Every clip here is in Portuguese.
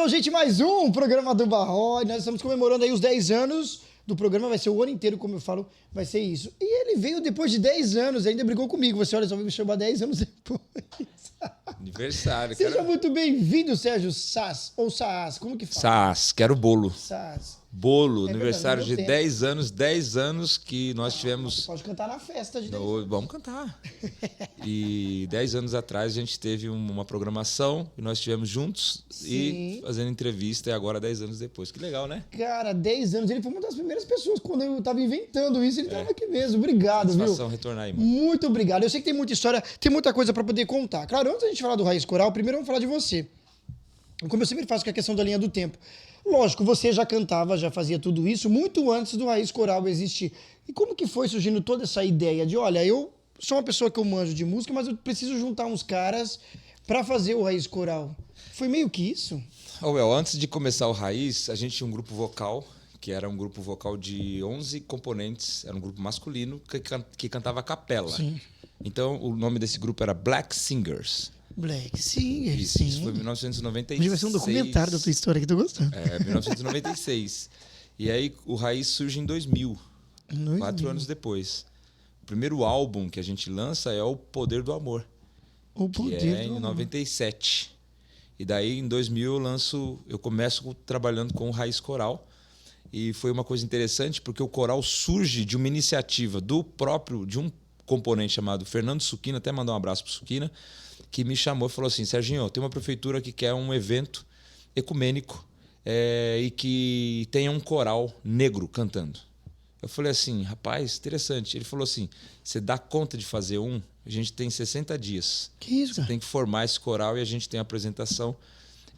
Então, gente, mais um programa do Barroy. Nós estamos comemorando aí os 10 anos do programa. Vai ser o ano inteiro, como eu falo, vai ser isso. E ele veio depois de 10 anos, ainda brigou comigo. Você, olha, só me chamar 10 anos depois. Aniversário, cara. Seja muito bem-vindo, Sérgio Sass, ou Saas, como que fala? Sass, quero bolo. Sass. Bolo, É aniversário verdade, de não deu 10 anos que nós Você tivemos... pode cantar na festa de 10 No, vamos cantar. E 10 anos atrás a gente teve uma programação e nós estivemos juntos e fazendo entrevista e agora 10 anos depois. Que legal, né? Cara, 10 anos. Ele foi uma das primeiras pessoas. Quando eu tava inventando isso, ele tava aqui mesmo. Obrigado, Satisfação viu? retornar aí, mano. Muito obrigado. Eu sei que tem muita história, tem muita coisa pra poder contar. Claro, antes da gente falar do Raiz Coral, primeiro vamos falar de você. Como eu sempre faço com a questão da linha do tempo. Lógico, você já cantava, já fazia tudo isso muito antes do Raiz Coral existir. E como que foi surgindo toda essa ideia de, olha, eu sou uma pessoa que eu manjo de música, mas eu preciso juntar uns caras pra fazer o Raiz Coral? Foi meio que isso? Antes de começar o Raiz, a gente tinha um grupo vocal, que era um grupo vocal de 11 componentes, era um grupo masculino que cantava a capela. Sim. Então, o nome desse grupo era Black Singers. Black Singer, Isso sim. foi em 1996. Hoje vai ser um documentário da tua história que tu gostando. 1996. E aí o Raiz surge em 2000, 4 anos depois. O primeiro álbum que a gente lança é O Poder do Amor, O que Poder é do em Amor. 97. E daí em 2000 eu começo trabalhando com o Raiz Coral. E foi uma coisa interessante porque o coral surge de uma iniciativa de um componente chamado Fernando Suquina, até mandar um abraço pro Suquina, que me chamou e falou assim: Serginho, tem uma prefeitura que quer um evento ecumênico e que tenha um coral negro cantando. Eu falei assim, rapaz, interessante. Ele falou assim, você dá conta de fazer um? A gente tem 60 dias. Que isso, Você cara? tem que formar esse coral e a gente tem a apresentação.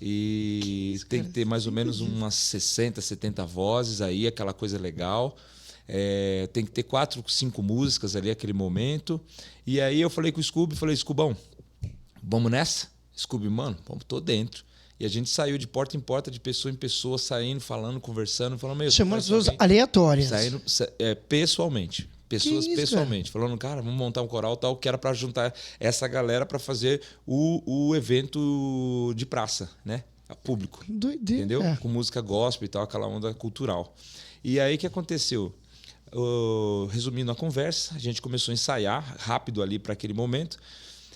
E isso, tem cara? que ter mais ou menos umas 60, 70 vozes aí, aquela coisa legal. Tem que ter 4, 5 músicas ali, aquele momento. E aí eu falei com o Scooby, falei, Scubão, vamos nessa? Scooby, mano, tô dentro. E a gente saiu de porta em porta, de pessoa em pessoa, saindo, falando, conversando, falando meio. Chamando as pessoas aleatórias. Saindo pessoalmente. Pessoas isso, pessoalmente. Falando, cara, vamos montar um coral tal, que era para juntar essa galera para fazer o evento de praça, né? A público. Doideira. Entendeu? Com música gospel e tal, aquela onda cultural. E aí o que aconteceu? Resumindo a conversa, a gente começou a ensaiar rápido ali para aquele momento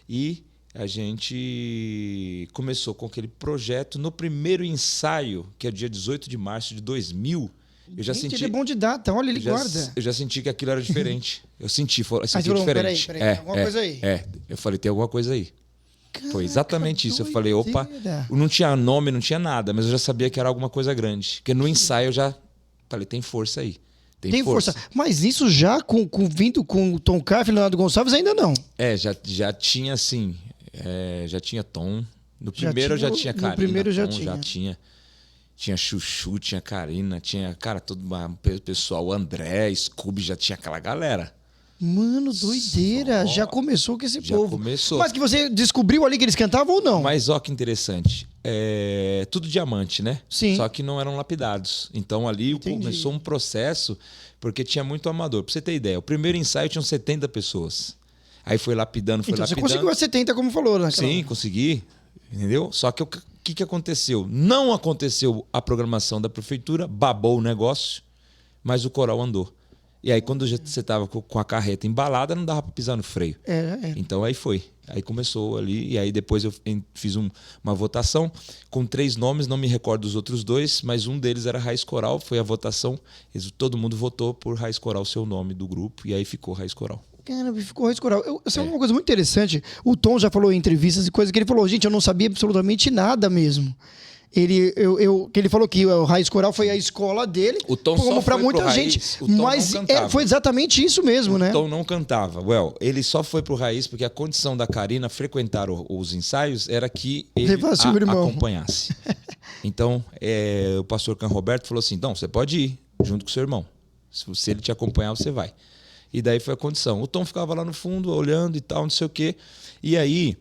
e a gente começou com aquele projeto. No primeiro ensaio, que é dia 18 de março de 2000, eu já senti... Ele é bom de data, olha, ele guarda. Eu já senti que aquilo era diferente. Eu senti Aí você diferente. peraí, tem alguma coisa aí. Eu falei, tem alguma coisa aí. Caraca, Foi exatamente isso. Eu falei, opa, não tinha nome, não tinha nada, mas eu já sabia que era alguma coisa grande. Porque no ensaio eu já falei, tem força aí. Tem força. Mas isso já vindo com o Tom Carf e Leonardo Gonçalves ainda não. Já tinha assim, já tinha Tom. No primeiro já tinha Karina. No primeiro já Tom, tinha. Já tinha. Tinha Chuchu, tinha Karina, tinha, cara, todo o pessoal, André, Scooby, já tinha aquela galera. Mano, doideira. Já começou com esse povo. Já começou. Mas que você descobriu ali que eles cantavam ou não? Mas ó que interessante. Tudo diamante, né? Sim. Só que não eram lapidados. Então ali começou um processo, porque tinha muito amador. Pra você ter ideia, o primeiro ensaio tinham 70 pessoas. Aí foi lapidando, lapidando. Você conseguiu a 70, como falou, né? Sim, consegui. Entendeu? Só que o que aconteceu? Não aconteceu a programação da prefeitura, babou o negócio, mas o coral andou. E aí, quando você estava com a carreta embalada, não dava para pisar no freio. Então, aí foi. Aí começou ali. E aí, depois eu fiz uma votação com 3 nomes. Não me recordo dos outros 2, mas um deles era Raiz Coral. Foi a votação. Todo mundo votou por Raiz Coral, seu nome do grupo. E aí ficou Raiz Coral. Caramba, ficou Raiz Coral. Sabe uma coisa muito interessante? O Tom já falou em entrevistas e coisas que ele falou, gente, eu não sabia absolutamente nada mesmo. Ele falou que o Raiz Coral foi a escola dele, o Tom como para muita Raiz, gente, o Tom mas não cantava. Foi exatamente isso mesmo, né? O Tom não cantava. Ele só foi pro Raiz porque a condição da Karina frequentar os ensaios era que ele acompanhasse. Então, o pastor Can Roberto falou assim, então, você pode ir junto com o seu irmão. Se ele te acompanhar, você vai. E daí foi a condição. O Tom ficava lá no fundo, olhando e tal, não sei o quê. E aí,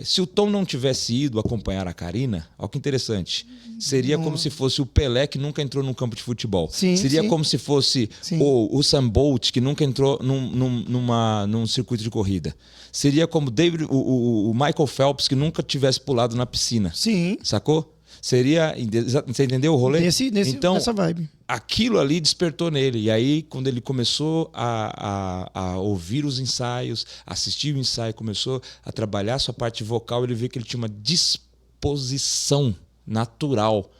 se o Tom não tivesse ido acompanhar a Karina, olha que interessante, seria como se fosse o Pelé que nunca entrou num campo de futebol. Seria como se fosse o Usain Bolt que nunca entrou num circuito de corrida. Seria como o Michael Phelps que nunca tivesse pulado na piscina. Sim. Sacou? Você entendeu o rolê? Então, nessa vibe. Aquilo ali despertou nele. E aí, quando ele começou a ouvir os ensaios, assistir o ensaio, começou a trabalhar a sua parte vocal, ele viu que ele tinha uma disposição natural.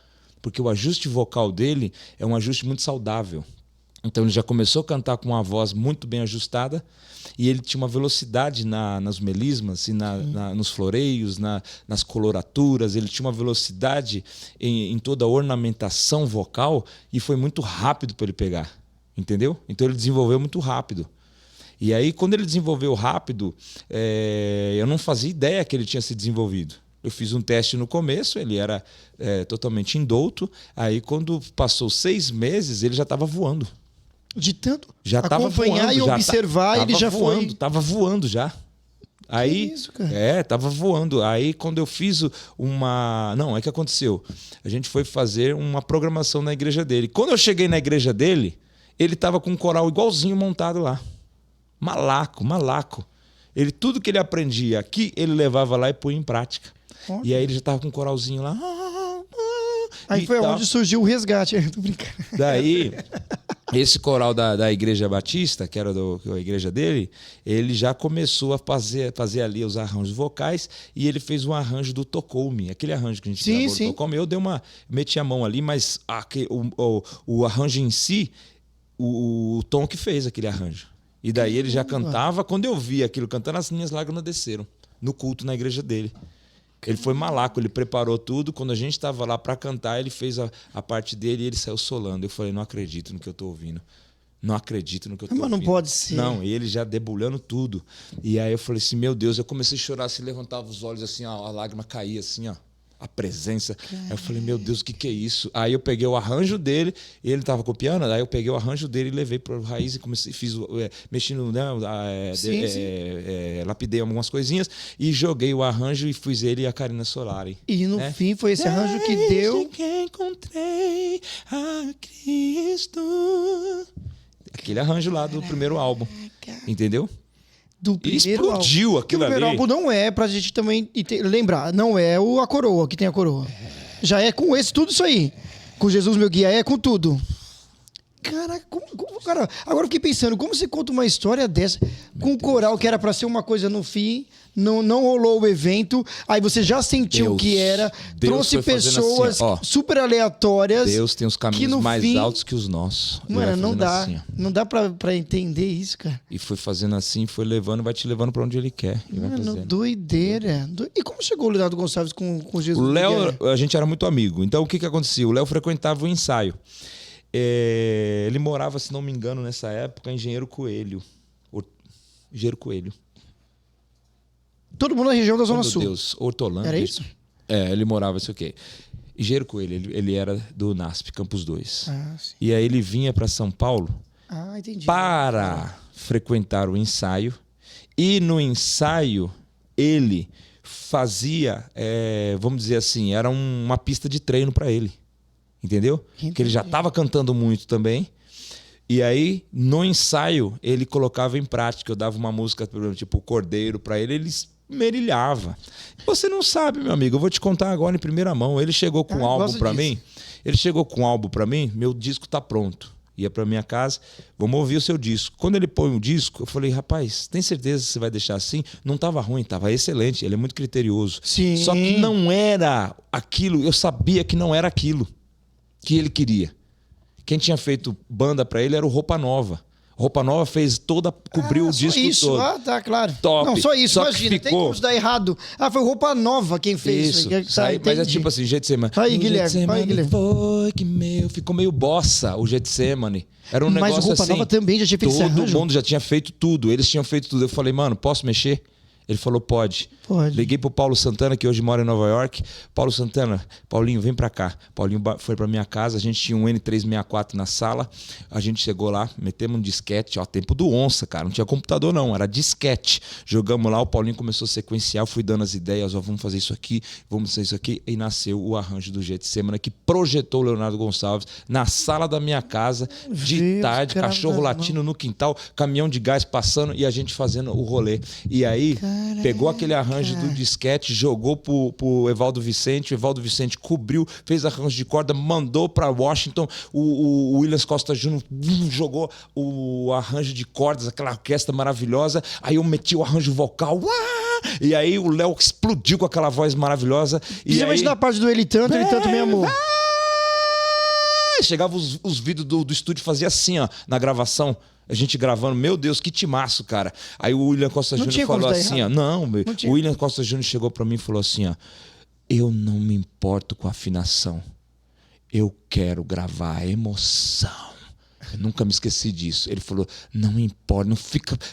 Porque o ajuste vocal dele é um ajuste muito saudável. Então ele já começou a cantar com uma voz muito bem ajustada e ele tinha uma velocidade nas melismas e nos floreios, nas coloraturas. Ele tinha uma velocidade em toda a ornamentação vocal e foi muito rápido para ele pegar, entendeu? Então ele desenvolveu muito rápido. E aí, quando ele desenvolveu rápido, eu não fazia ideia que ele tinha se desenvolvido. Eu fiz um teste no começo, ele era totalmente indouto. Aí, quando passou 6 meses, ele já estava voando. De tanto já acompanhar voando, e observar, ele já voando, foi... Tava voando já. Aí, que isso, cara? Tava voando. Aí, quando eu fiz uma... Não, é que aconteceu. A gente foi fazer uma programação na igreja dele. Quando eu cheguei na igreja dele, ele tava com um coral igualzinho montado lá. Malaco. Tudo que ele aprendia aqui, ele levava lá e punha em prática. Olha. E aí ele já tava com um coralzinho lá. Aí foi onde surgiu o resgate. Tô brincando. Daí, esse coral da Igreja Batista, que era a igreja dele, ele já começou a fazer ali os arranjos vocais e ele fez um arranjo do Tocou-me. Aquele arranjo que a gente gravou do Tocou-me, eu meti a mão ali, mas o arranjo em si, o Tom que fez aquele arranjo. E daí ele já cantava. Quando eu vi aquilo cantando, as minhas lágrimas desceram no culto na igreja dele. Ele foi malaco, ele preparou tudo. Quando a gente estava lá para cantar, ele fez a parte dele e ele saiu solando. Eu falei, não acredito no que eu estou ouvindo. Não acredito no que eu estou ouvindo. Mas não pode ser. Não, e ele já debulhando tudo. E aí eu falei assim, meu Deus, eu comecei a chorar, se levantava os olhos assim, ó, a lágrima caía assim, ó. A presença. Aí eu falei, meu Deus, o que é isso? Aí eu peguei o arranjo dele, ele estava copiando, aí eu peguei o arranjo dele e levei para o Raiz e comecei, mexendo, né, lapidei algumas coisinhas e joguei o arranjo e fiz ele e a Karina Solari. E no fim foi esse arranjo que deu... que encontrei a Cristo. Aquele arranjo lá do primeiro álbum, entendeu? Do primeiro explodiu álbum. Aquilo ali. O primeiro álbum não é pra gente também lembrar, não é a coroa, que tem a coroa. Já é com tudo isso aí. Com Jesus meu guia, é com tudo. Caraca, cara, agora eu fiquei pensando, como você conta uma história dessa com um coral que era pra ser uma coisa no fim, não rolou o evento, aí você já sentiu que era, trouxe pessoas assim, super aleatórias. Deus tem os caminhos mais altos que os nossos. Mano, não dá pra entender isso, cara. E foi fazendo assim, foi levando, vai te levando pra onde ele quer. Mano, doideira. E como chegou o Leonardo Gonçalves com Jesus? O Léo, a gente era muito amigo. Então o que acontecia? O Léo frequentava o ensaio. Ele morava, se não me engano, nessa época, em Engenheiro Coelho. Todo mundo na região da Zona Sul. Meu Deus, Hortolândia. Era isso? Ele morava, isso aqui. Engenheiro Coelho, ele era do NASP, Campus 2. Sim. E aí ele vinha para São Paulo para frequentar o ensaio. E no ensaio, ele fazia, vamos dizer assim, era uma pista de treino para ele. Entendeu? Porque ele já estava cantando muito também. E aí, no ensaio, ele colocava em prática. Eu dava uma música, tipo Cordeiro, para ele esmerilhava. Você não sabe, meu amigo. Eu vou te contar agora em primeira mão. Ele chegou com um álbum para mim. Meu disco tá pronto. Ia para minha casa, vamos ouvir o seu disco. Quando ele põe o disco, eu falei, rapaz, tem certeza que você vai deixar assim? Não estava ruim, estava excelente. Ele é muito criterioso. Sim. Só que não era aquilo. Eu sabia que não era aquilo que ele queria. Quem tinha feito banda pra ele era o Roupa Nova. Roupa Nova cobriu o disco isso. todo. Tá, claro. Top. Não, só isso, só imagina, ficou... tem como dar errado. Foi Roupa Nova quem fez isso. Mas é tipo assim, Getsemane. Aí, Guilherme. Foi que ficou meio bossa o Getsemane. Era um negócio assim. Mas o Roupa Nova também já tinha feito esse arranjo. Todo mundo já tinha feito tudo. Eles tinham feito tudo. Eu falei, mano, posso mexer? Ele falou, pode. Liguei pro Paulo Santana, que hoje mora em Nova York. Paulo Santana, Paulinho, vem pra cá. Paulinho foi pra minha casa, a gente tinha um N364 na sala. A gente chegou lá, metemos um disquete, tempo do onça, cara. Não tinha computador não, era disquete. Jogamos lá, o Paulinho começou a sequenciar, eu fui dando as ideias, vamos fazer isso aqui, vamos fazer isso aqui. E nasceu o arranjo do Getsemane, que projetou o Leonardo Gonçalves na sala da minha casa, de tarde, cachorro latindo no quintal, caminhão de gás passando e a gente fazendo o rolê. E aí... Pegou aquele arranjo do disquete, jogou pro Evaldo Vicente. O Evaldo Vicente cobriu, fez arranjo de corda, mandou para Washington. O Williams Costa Jr. jogou o arranjo de cordas, aquela orquestra maravilhosa. Aí eu meti o arranjo vocal. E aí o Léo explodiu com aquela voz maravilhosa. Principalmente na parte do Ele Tanto Me Amou. Chegava os vídeos do estúdio, fazia assim, ó, na gravação. A gente gravando, meu Deus, que timaço, cara. Aí o William Costa Jr. falou assim, ó. Não, o William Costa Jr. chegou pra mim e falou assim, ó. Eu não me importo com a afinação. Eu quero gravar a emoção. Eu nunca me esqueci disso. Ele falou, não importa,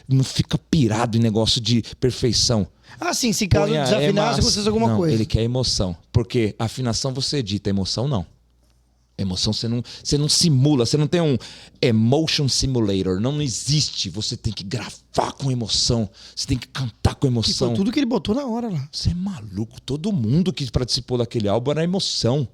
não fica pirado em negócio de perfeição. Ah, sim, se caso desafinasse, acontecesse alguma coisa. Ele quer emoção. Porque a afinação você edita, emoção não. Emoção você não simula, você não tem um emotion simulator, não existe. Você tem que gravar com emoção, você tem que cantar com emoção. Foi tudo que ele botou na hora lá. Você é maluco, todo mundo que participou daquele álbum era emoção.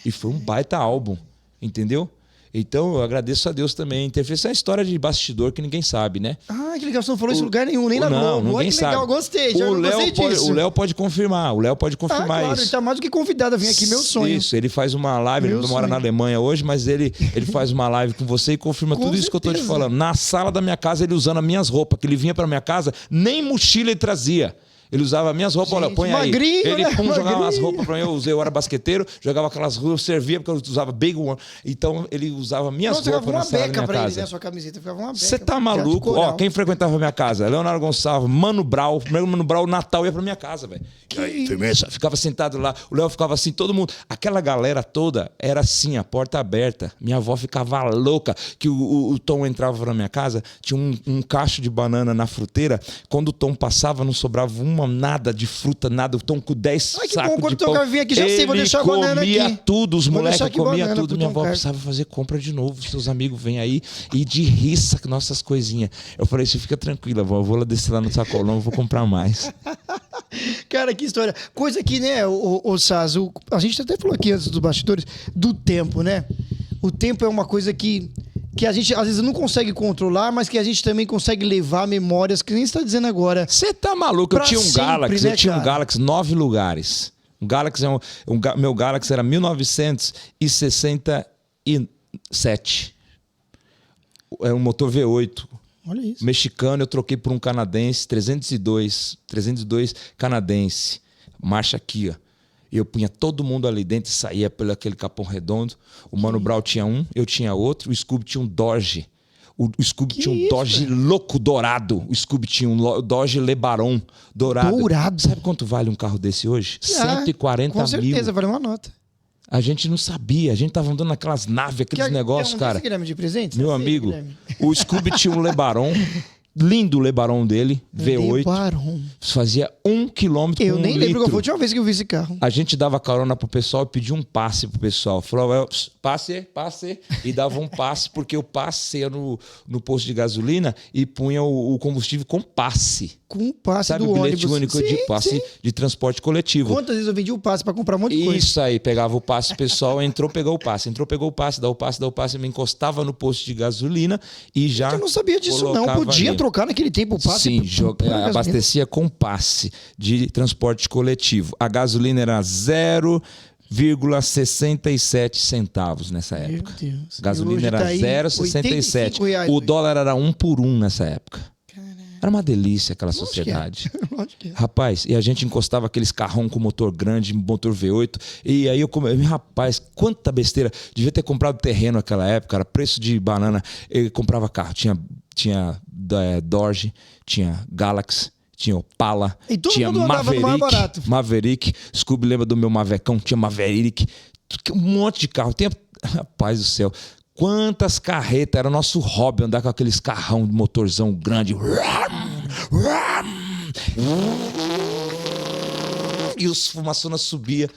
E foi um baita álbum, entendeu? Então eu agradeço a Deus também ter feito essa história de bastidor que ninguém sabe, né? Ah, que legal, você não falou isso em lugar nenhum, nem na Globo. Não, ninguém sabe. Legal, gostei, gostei disso. O Léo pode confirmar, claro, isso. Ele tá mais do que convidado a vir aqui, meu sonho. Isso, ele faz uma live, ele mora na Alemanha hoje, mas ele faz uma live com você e confirma tudo isso que eu tô te falando. Na sala da minha casa, ele usando as minhas roupas, que ele vinha pra minha casa, nem mochila ele trazia. Ele usava minhas roupas, olha, põe magrinho, aí. Ele né? jogava as roupas pra mim, eu era basqueteiro, jogava aquelas roupas, servia, porque eu usava big one. Então ele usava minhas roupas na sala da minha casa. Ele, né, sua camiseta, ficava uma beca. Você tá maluco? Ó, quem frequentava a minha casa? Leonardo Gonçalves, Mano Brown. Primeiro Mano Brown, Natal, ia pra minha casa, velho. Aí, firmeza. Ficava sentado lá, o Léo ficava assim, todo mundo. Aquela galera toda era assim, a porta aberta. Minha avó ficava louca, que o Tom entrava na minha casa, tinha um cacho de banana na fruteira. Quando o Tom passava, não sobrava nada de fruta, nada. O Tom com 10 sacos de pão. Quando o Tom vir aqui, já sei, vou deixar a banana aqui. Comia tudo, os moleques comiam tudo. Minha avó precisava fazer compra de novo. Seus amigos vêm aí e de riça com nossas coisinhas. Eu falei, você fica tranquila, vó. Eu vou lá descer lá no sacolão, eu vou comprar mais. Cara, que história. Coisa que, né, o Saz, a gente até falou aqui antes dos bastidores, do tempo, né? O tempo é uma coisa que a gente às vezes não consegue controlar, mas que a gente também consegue levar memórias, que nem você está dizendo agora. Você tá maluco? Eu tinha um Galaxy, né, eu tinha um Galaxy 9 lugares. Um Galaxy, meu Galaxy era 1967. Era um motor V8. Olha isso. Mexicano, eu troquei por um canadense, 302 canadense. Marcha aqui, ó. Eu punha todo mundo ali dentro e saía pelo aquele capão redondo. O Mano Brown tinha um, eu tinha outro. O Scooby tinha um Dodge. O Scooby tinha um Dodge louco dourado. O Scooby tinha um Dodge LeBaron dourado. Dourado? Sabe quanto vale um carro desse hoje? 140 mil. Com certeza, vale uma nota. A gente não sabia. A gente tava andando naquelas naves, aqueles negócios, cara. Guilherme de presente? Meu amigo, o Scooby tinha um LeBaron. Lindo o LeBaron dele, V8. LeBaron. Fazia 1 quilômetro. Eu nem lembro qual foi a última vez que eu vi esse carro. A gente dava carona pro pessoal e pedia um passe pro pessoal. Falava, passe. E dava um passe, porque o passe ia no posto de gasolina e punha o combustível com passe. Com passe. Sabe, do bilhete ônibus. único de passe de transporte coletivo. Quantas vezes eu vendi o passe pra comprar um monte de coisa? Isso aí, pegava o passe, o pessoal entrou, pegou o passe. Entrou, pegou o passe, dá o passe, me encostava no posto de gasolina e já. Eu não sabia disso, não. Podia trocar naquele tempo o passe? Sim, abastecia com passe de transporte coletivo. A gasolina era 0,67 centavos nessa época. Meu Deus. Gasolina era 0,67. O dólar era 1 por 1 nessa época. Era uma delícia aquela sociedade. Rapaz, e a gente encostava aqueles carrão com motor grande, motor V8. E aí rapaz, quanta besteira. Devia ter comprado terreno naquela época, era preço de banana. Eu comprava carro, tinha Dodge, tinha Galaxy, tinha Opala, tinha Maverick. Scooby lembra do meu Mavecão? Tinha Maverick. Um monte de carro. Rapaz do céu. Quantas carretas, era nosso hobby andar com aqueles carrão de motorzão grande. E os fumaçonas subia,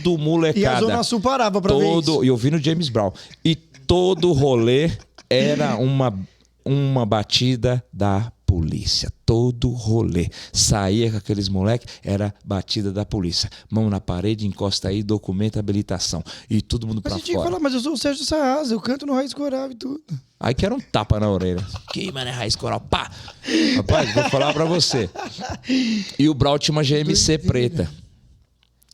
tudo molecada. E a Zona Sul parava pra ver isso. E eu vi no James Brown. E todo rolê era uma uma batida da polícia. Todo rolê. Saía com aqueles moleques, era batida da polícia. Mão na parede, encosta aí, documenta, habilitação. E todo mundo pra fora. Mas você tinha que falar, mas eu sou o Sérgio Saasa, eu canto no Raiz Coral e tudo. Aí que era um tapa na orelha. Que, mano, é Raiz Coral, pá! Rapaz, vou falar pra você. E o Brau tinha uma GMC preta.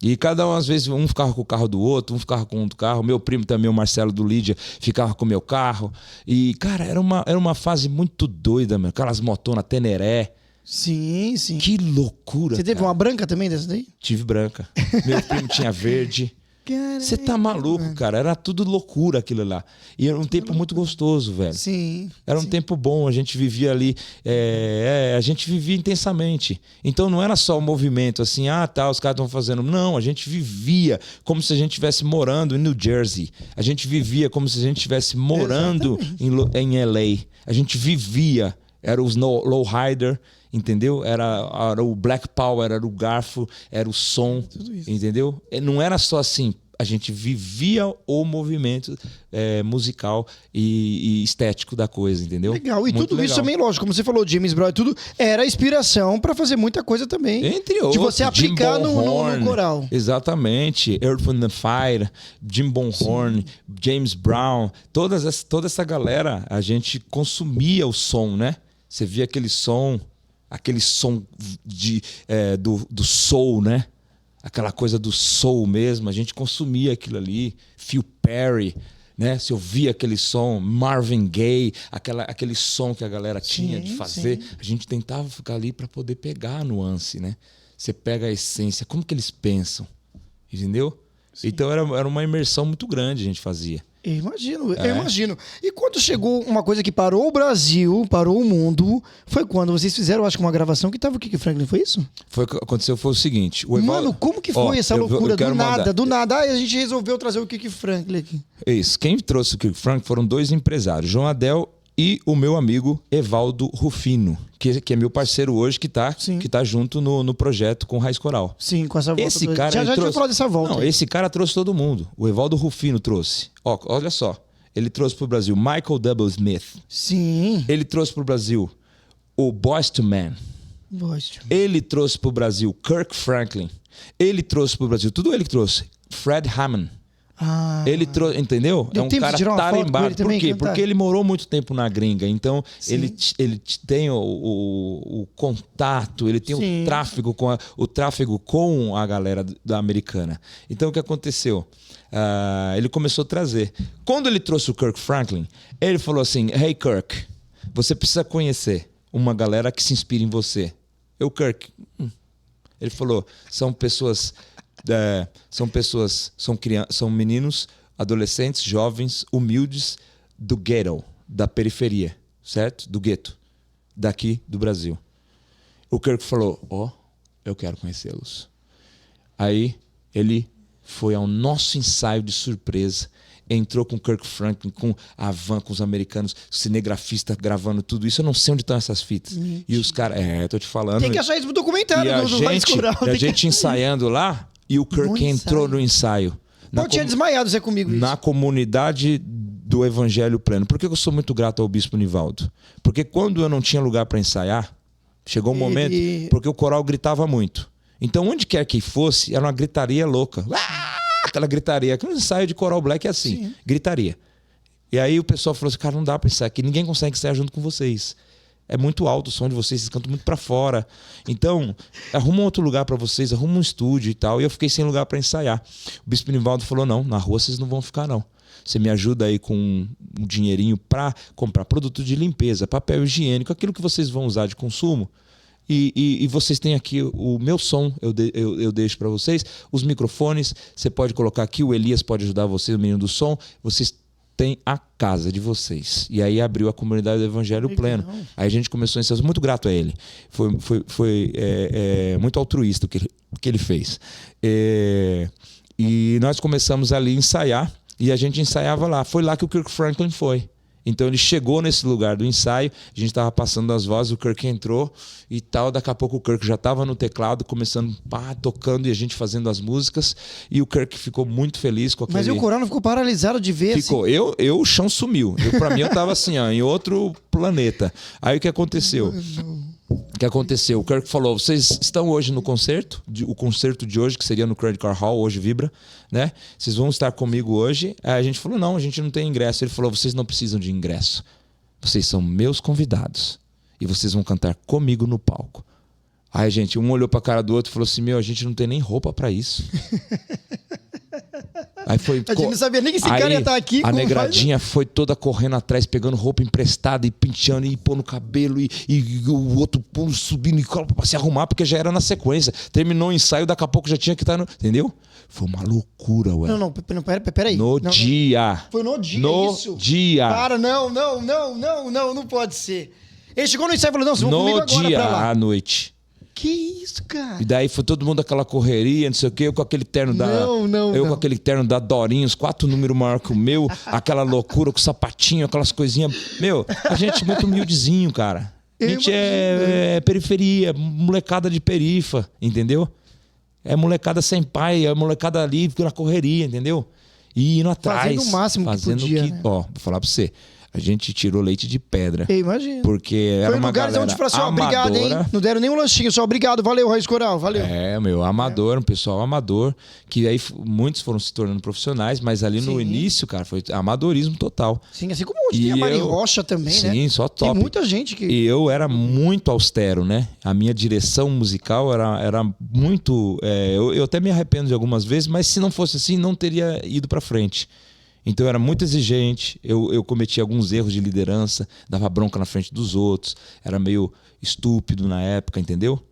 E cada um, às vezes, um ficava com o carro do outro, um ficava com outro carro. Meu primo também, o Marcelo do Lídia, ficava com o meu carro. E, cara, era uma fase muito doida, meu. Aquelas motonas Teneré. Sim, sim. Que loucura, Você teve uma branca também dessa daí? Tive branca. Meu primo tinha verde. Você tá maluco, cara. Era tudo loucura aquilo lá. E era um tempo muito gostoso, velho. Sim. Era um tempo bom, a gente vivia ali, a gente vivia intensamente. Então não era só o movimento assim, os caras estão fazendo. Não, a gente vivia como se a gente estivesse morando em New Jersey. A gente vivia como se a gente estivesse morando em LA. A gente vivia, era os lowrider, entendeu? Era o Black Power, era o garfo, era o som, entendeu? Não era só assim. A gente vivia o movimento musical e estético da coisa, entendeu? Legal. E muito tudo legal. Isso também, lógico, como você falou, James Brown e tudo, era inspiração para fazer muita coisa também. Entre outros. De você aplicar no coral. Exatamente. Earth, Wind and Fire, Jim Bonhorn, James Brown, toda essa galera, a gente consumia o som, né? Você via aquele som do soul, né? Aquela coisa do soul mesmo, a gente consumia aquilo ali. Phil Perry, né? Se ouvia aquele som, Marvin Gaye, aquele som que a galera tinha de fazer, a gente tentava ficar ali para poder pegar a nuance, né? Você pega a essência, como que eles pensam, entendeu? Sim. Então era uma imersão muito grande a gente fazia. Eu imagino. E quando chegou uma coisa que parou o Brasil, parou o mundo, foi quando vocês fizeram, acho que uma gravação que tava o Kiki Franklin, foi isso? Aconteceu foi o seguinte... Mano, como que foi essa loucura? Do nada, a gente resolveu trazer o Kiki Franklin aqui. Isso, quem trouxe o Kiki Franklin foram dois empresários, João Adel e o meu amigo Evaldo Rufino, que é meu parceiro hoje, que tá junto no projeto com Raiz Coral. Sim, com essa volta. Esse cara já trouxe... falar dessa volta. Não, esse cara trouxe todo mundo. O Evaldo Rufino trouxe. Olha só. Ele trouxe pro Brasil Michael W. Smith. Sim. Ele trouxe pro Brasil o Boyz II Men. Ele trouxe pro Brasil Kirk Franklin. Ele trouxe pro Brasil, tudo ele que trouxe. Fred Hammond. Ele trouxe, entendeu? Deu é um cara tarimbado. Por quê? Cantar. Porque ele morou muito tempo na gringa. Então, ele tem o contato, ele tem o tráfego com a galera da americana. Então, o que aconteceu? Ele começou a trazer. Quando ele trouxe o Kirk Franklin, ele falou assim: Hey, Kirk, você precisa conhecer uma galera que se inspira em você. Kirk. Ele falou: são meninos, adolescentes, jovens, humildes do ghetto, da periferia, certo? Do gueto, daqui do Brasil. O Kirk falou: eu quero conhecê-los. Aí ele foi ao nosso ensaio de surpresa, entrou com o Kirk Franklin, com a van, com os americanos, cinegrafista gravando tudo isso. Eu não sei onde estão essas fitas. E os caras, tô te falando. Tem que achar isso no documentário do Raiz Coral. E a gente ensaiando lá, e o Kirk entrou no ensaio. Eu tinha desmaiado você comigo isso. Na comunidade do Evangelho Pleno. Por que eu sou muito grato ao Bispo Nivaldo? Porque quando eu não tinha lugar para ensaiar, chegou um momento, porque o coral gritava muito. Então, onde quer que fosse, era uma gritaria louca. Aquela gritaria. Aquele ensaio de coral black é assim, gritaria. E aí o pessoal falou assim: cara, não dá para ensaiar aqui, ninguém consegue ensaiar junto com vocês. É muito alto o som de vocês cantam muito para fora. Então, arruma um outro lugar para vocês, arruma um estúdio e tal. E eu fiquei sem lugar para ensaiar. O Bispo Nivaldo falou: não, na rua vocês não vão ficar, não. Você me ajuda aí com um dinheirinho para comprar produto de limpeza, papel higiênico, aquilo que vocês vão usar de consumo. E vocês têm aqui o meu som, eu deixo para vocês. Os microfones, você pode colocar aqui, o Elias pode ajudar vocês, o menino do som. Vocês têm a casa de vocês. E aí abriu a comunidade do Evangelho Pleno. Aí a gente começou a ensinar. Muito grato a ele. Foi muito altruísta o que ele fez. E nós começamos ali a ensaiar. E a gente ensaiava lá. Foi lá que o Kirk Franklin foi. Então ele chegou nesse lugar do ensaio, a gente estava passando as vozes, o Kirk entrou e tal. Daqui a pouco o Kirk já estava no teclado, começando, tocando e a gente fazendo as músicas. E o Kirk ficou muito feliz com aquele... Mas o coral não ficou paralisado de ver? Ficou. Assim? O chão sumiu. Pra mim eu tava assim, ó, em outro planeta. Aí o que aconteceu? O que aconteceu? O Kirk falou, vocês estão hoje no concerto, o concerto de hoje, que seria no Credit Card Hall, hoje vibra, né? Vocês vão estar comigo hoje. Aí a gente falou, não, a gente não tem ingresso. Ele falou, vocês não precisam de ingresso. Vocês são meus convidados. E vocês vão cantar comigo no palco. Aí, gente, um olhou pra cara do outro e falou assim, a gente não tem nem roupa pra isso. Aí foi, a gente não sabia nem que esse cara ia estar aqui. A negradinha foi toda correndo atrás, pegando roupa emprestada e penteando e pondo cabelo e o outro pondo, subindo e cola pra se arrumar, porque já era na sequência. Terminou o ensaio, daqui a pouco já tinha que estar no... Entendeu? Foi uma loucura, ué. Não, peraí. No dia. Foi no dia, isso? No dia. Para, não pode ser. Ele chegou no ensaio e falou, não, vocês vão comigo agora No dia, pra lá. à noite. Que isso, cara? E daí foi todo mundo aquela correria, não sei o quê, eu com aquele terno da... Eu com aquele terno da Dorinhos, 4 números maior que o meu, aquela loucura com sapatinho, aquelas coisinhas. Meu, a gente muito humildezinho, cara. A gente é periferia, molecada de perifa, entendeu? É molecada sem pai, é molecada ali na correria, entendeu? E indo atrás. Fazendo o máximo que podia, né? Ó, vou falar pra você. A gente tirou leite de pedra. Eu imagino. Porque era uma galera onde falou assim, obrigado, hein? Não deram nem um lanchinho, só obrigado. Valeu, Raiz Coral, valeu. Amador, um pessoal amador. Que aí muitos foram se tornando profissionais, mas ali no início, cara, foi amadorismo total. Sim, assim como hoje tem a Mari Rocha também, né? Sim, só top. Tem muita gente que... E eu era muito austero, né? A minha direção musical era muito... eu até me arrependo de algumas vezes, mas se não fosse assim, não teria ido pra frente. Então eu era muito exigente, eu cometia alguns erros de liderança, dava bronca na frente dos outros, era meio estúpido na época, entendeu?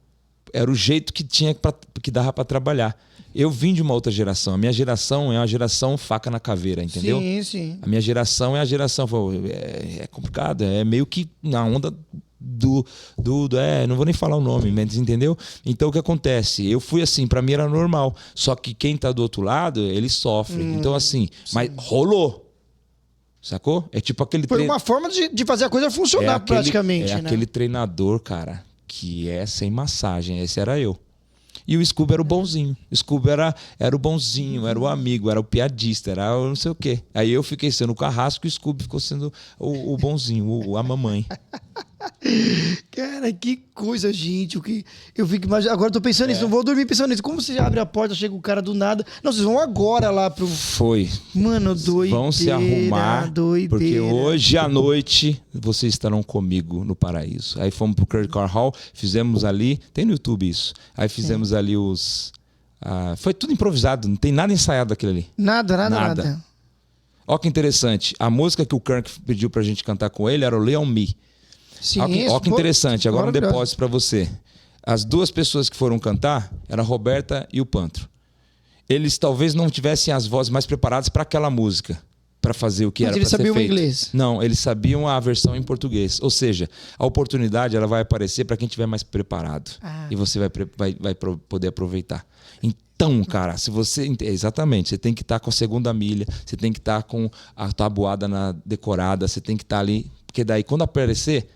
Era o jeito que que dava para trabalhar. Eu vim de uma outra geração, a minha geração é uma geração faca na caveira, entendeu? Sim, sim. A minha geração é a geração, é complicado, é meio que na onda... não vou nem falar o nome, mas entendeu? Então o que acontece? Eu fui assim, pra mim era normal. Só que quem tá do outro lado, ele sofre. Então assim, mas rolou. Sacou? É tipo aquele... Foi uma forma de fazer a coisa funcionar praticamente, né? Aquele treinador, cara, que é sem massagem. Esse era eu. E o Scooby era o bonzinho. O Scooby era o bonzinho, era o amigo, era o piadista, era o não sei o quê. Aí eu fiquei sendo o carrasco e o Scooby ficou sendo o bonzinho, a mamãe. Cara, que coisa, gente. Eu fico imaginando. Agora eu tô pensando nisso, não vou dormir pensando nisso. Como você abre a porta, chega o cara do nada. Não, vocês vão agora lá pro... Foi. Mano, doideira. Vão se arrumar, doideira. Porque hoje à noite vocês estarão comigo no paraíso. Aí fomos pro Credit Card Hall, fizemos ali... Tem no YouTube isso. Aí fizemos ali os... foi tudo improvisado, não tem nada ensaiado daquilo ali. Nada. Ó que interessante. A música que o Kirk pediu pra gente cantar com ele era o Leon Me. Sim, ó que interessante, agora um depósito pra você. As duas pessoas que foram cantar eram a Roberta e o Pantro. Eles talvez não tivessem as vozes mais preparadas para aquela música, para fazer o que era para ser feito. Mas eles sabiam inglês? Não, eles sabiam a versão em português. Ou seja, a oportunidade ela vai aparecer para quem estiver mais preparado. E você vai poder aproveitar. Então, cara, se você... Exatamente, você tem que estar com a segunda milha, você tem que estar com a tabuada decorada, você tem que estar ali, porque daí quando aparecer...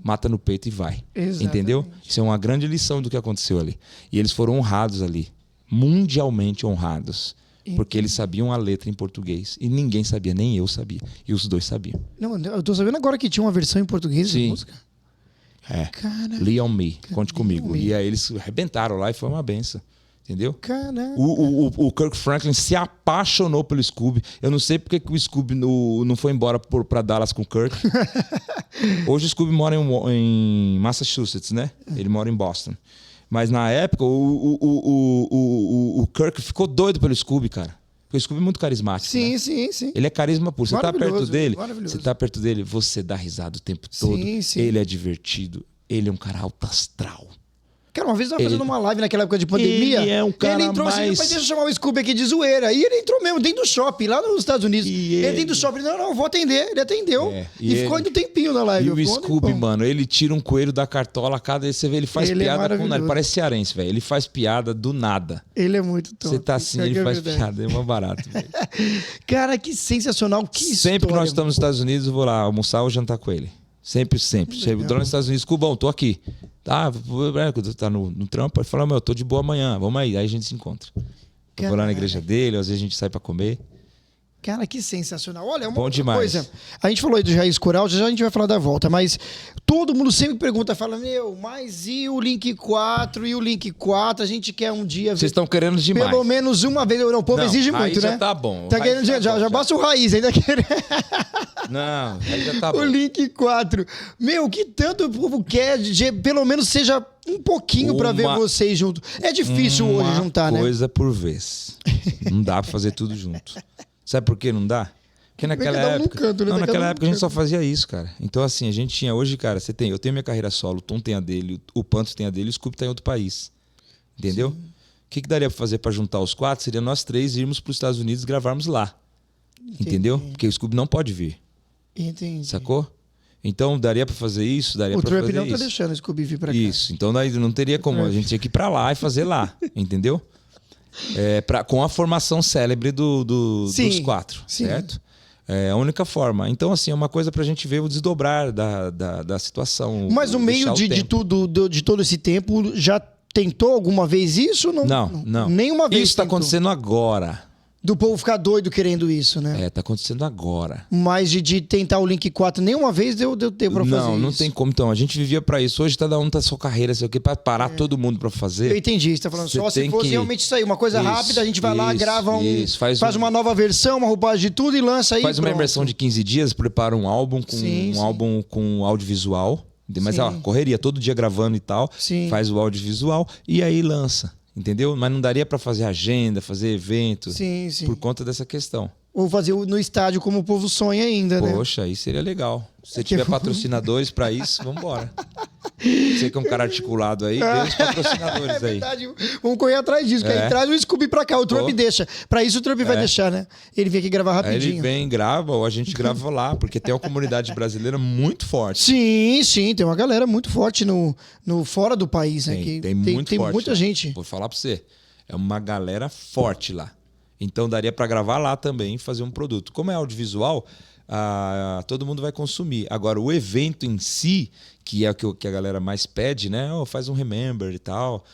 mata no peito e vai. Exatamente. Entendeu? Isso é uma grande lição do que aconteceu ali. E eles foram honrados ali. Mundialmente honrados. Porque eles sabiam a letra em português. E ninguém sabia, nem eu sabia. E os dois sabiam. Não, eu tô sabendo agora que tinha uma versão em português da música. Leon Me, conte comigo. E aí eles arrebentaram lá e foi uma benção. Entendeu? Caraca. O Kirk Franklin se apaixonou pelo Scooby. Eu não sei porque que o Scooby não foi embora pra Dallas com o Kirk. Hoje o Scooby mora em Massachusetts, né? Ele mora em Boston. Mas na época o Kirk ficou doido pelo Scooby, cara. Porque o Scooby é muito carismático. Sim, né? sim. Ele é carisma puro. Você tá perto dele, você dá risada o tempo todo. Sim. Ele é divertido. Ele é um cara alto astral. Cara, uma vez eu tava fazendo uma live naquela época de pandemia. Ele é um cara ele entrou assim, mas deixa eu chamar o Scooby aqui de zoeira. E ele entrou mesmo dentro do shopping, lá nos Estados Unidos. Ele dentro do shopping, não, vou atender. Ele atendeu. E ficou ainda um tempinho na live. E o Scooby, mano, ele tira um coelho da cartola, cada vez você vê, ele faz piada com nada. Ele parece cearense, velho. Ele faz piada do nada. Ele é muito top. Você tá assim, ele faz piada, é uma barato, velho. Cara, que sensacional, que Sempre que nós estamos nos mano. Estados Unidos, eu vou lá almoçar ou jantar com ele. Sempre. Chego lá nos Estados Unidos, Cubão, tô aqui. Tá no trampo, ele fala, meu, eu tô de boa amanhã, vamos aí a gente se encontra. Eu vou lá na igreja dele, às vezes a gente sai pra comer. Cara, que sensacional. Olha, uma Bom demais. coisa. A gente falou aí do Raiz Coral, já a gente vai falar da volta, mas todo mundo sempre pergunta, fala, mas e o Link 4? E o Link 4? A gente quer um dia... Vocês estão querendo demais. Pelo menos uma vez. O povo exige muito, né? Já tá bom. Tá querendo, já basta o Raiz, ainda querendo... Não, aí já tá bom. O Link 4. Que tanto o povo quer, pelo menos seja um pouquinho pra ver vocês juntos. É difícil hoje juntar, né? Uma coisa por vez. Não dá pra fazer tudo junto. Sabe por que não dá? Porque naquela época... naquela época a gente só fazia isso, cara. Então assim, a gente tinha... Hoje, cara, eu tenho minha carreira solo, o Tom tem a dele, o Pantos tem a dele e o Scooby tá em outro país. Entendeu? Sim. O que daria pra fazer pra juntar os 4? Seria nós 3 irmos pros Estados Unidos e gravarmos lá. Entendi. Entendeu? Porque o Scooby não pode vir. Entendi. Sacou? Então, daria pra fazer isso? Daria pra fazer isso. O Trump não tá deixando o Scooby vir pra cá. Isso. Então, daí não teria como. A gente tinha que ir pra lá e fazer lá. Entendeu? Com a formação célebre dos 4. Sim. Certo? É a única forma. Então, assim, é uma coisa pra gente ver o desdobrar da situação. Mas no meio de todo esse tempo, já tentou alguma vez isso? Não. Nenhuma vez. Isso tá acontecendo agora. Do povo ficar doido querendo isso, né? Tá acontecendo agora. Mas de tentar o Link 4 nenhuma vez deu tempo pra fazer isso. Não tem como. Então, a gente vivia pra isso. Hoje cada um tá sua carreira, sei o quê, pra parar todo mundo pra fazer. Eu entendi. Você tá falando só se fosse realmente isso aí. Uma coisa rápida, a gente vai lá, grava faz uma nova versão, uma roupagem de tudo e lança aí. Faz uma imersão de 15 dias, prepara um álbum com audiovisual. Mas correria, todo dia gravando e tal. Sim. Faz o audiovisual e aí lança. Entendeu? Mas não daria pra fazer agenda, fazer evento. Sim. Por conta dessa questão. Ou fazer no estádio como o povo sonha ainda, né? Poxa, aí seria legal. Se você tiver patrocinadores pra isso, vamos embora. Você que é um cara articulado aí, dê os patrocinadores aí. É verdade. Vamos correr atrás disso, que aí traz o Scooby pra cá, o Trump deixa. Pra isso o Trump vai deixar, né? Ele vem aqui gravar rapidinho. Aí ele vem, grava, ou a gente grava lá, porque tem uma comunidade brasileira muito forte. Sim, tem uma galera muito forte no fora do país, né? Tem muita gente. Vou falar pra você, é uma galera forte lá. Então daria para gravar lá também e fazer um produto. Como é audiovisual, todo mundo vai consumir. Agora, o evento em si, que é o que a galera mais pede, né? Faz um Remember e tal,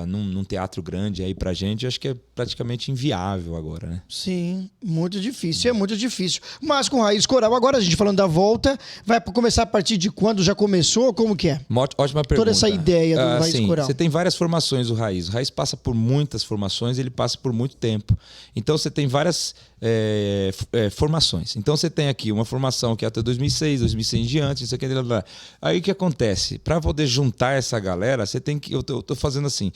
num teatro grande aí pra gente, acho que é praticamente inviável agora, né? Sim, muito difícil, é muito difícil. Mas com Raiz Coral, agora a gente falando da volta, vai começar a partir de quando? Já começou? Como que é? Uma ótima pergunta. Toda essa ideia do Raiz Coral. Você tem várias formações, o Raiz. O Raiz passa por muitas formações, ele passa por muito tempo. Então você tem várias formações. Então você tem aqui uma formação que é até 2006, 2006 em diante, isso aqui, aí o que acontece? Para poder juntar essa galera, você tem que... Eu tô fazendo assim,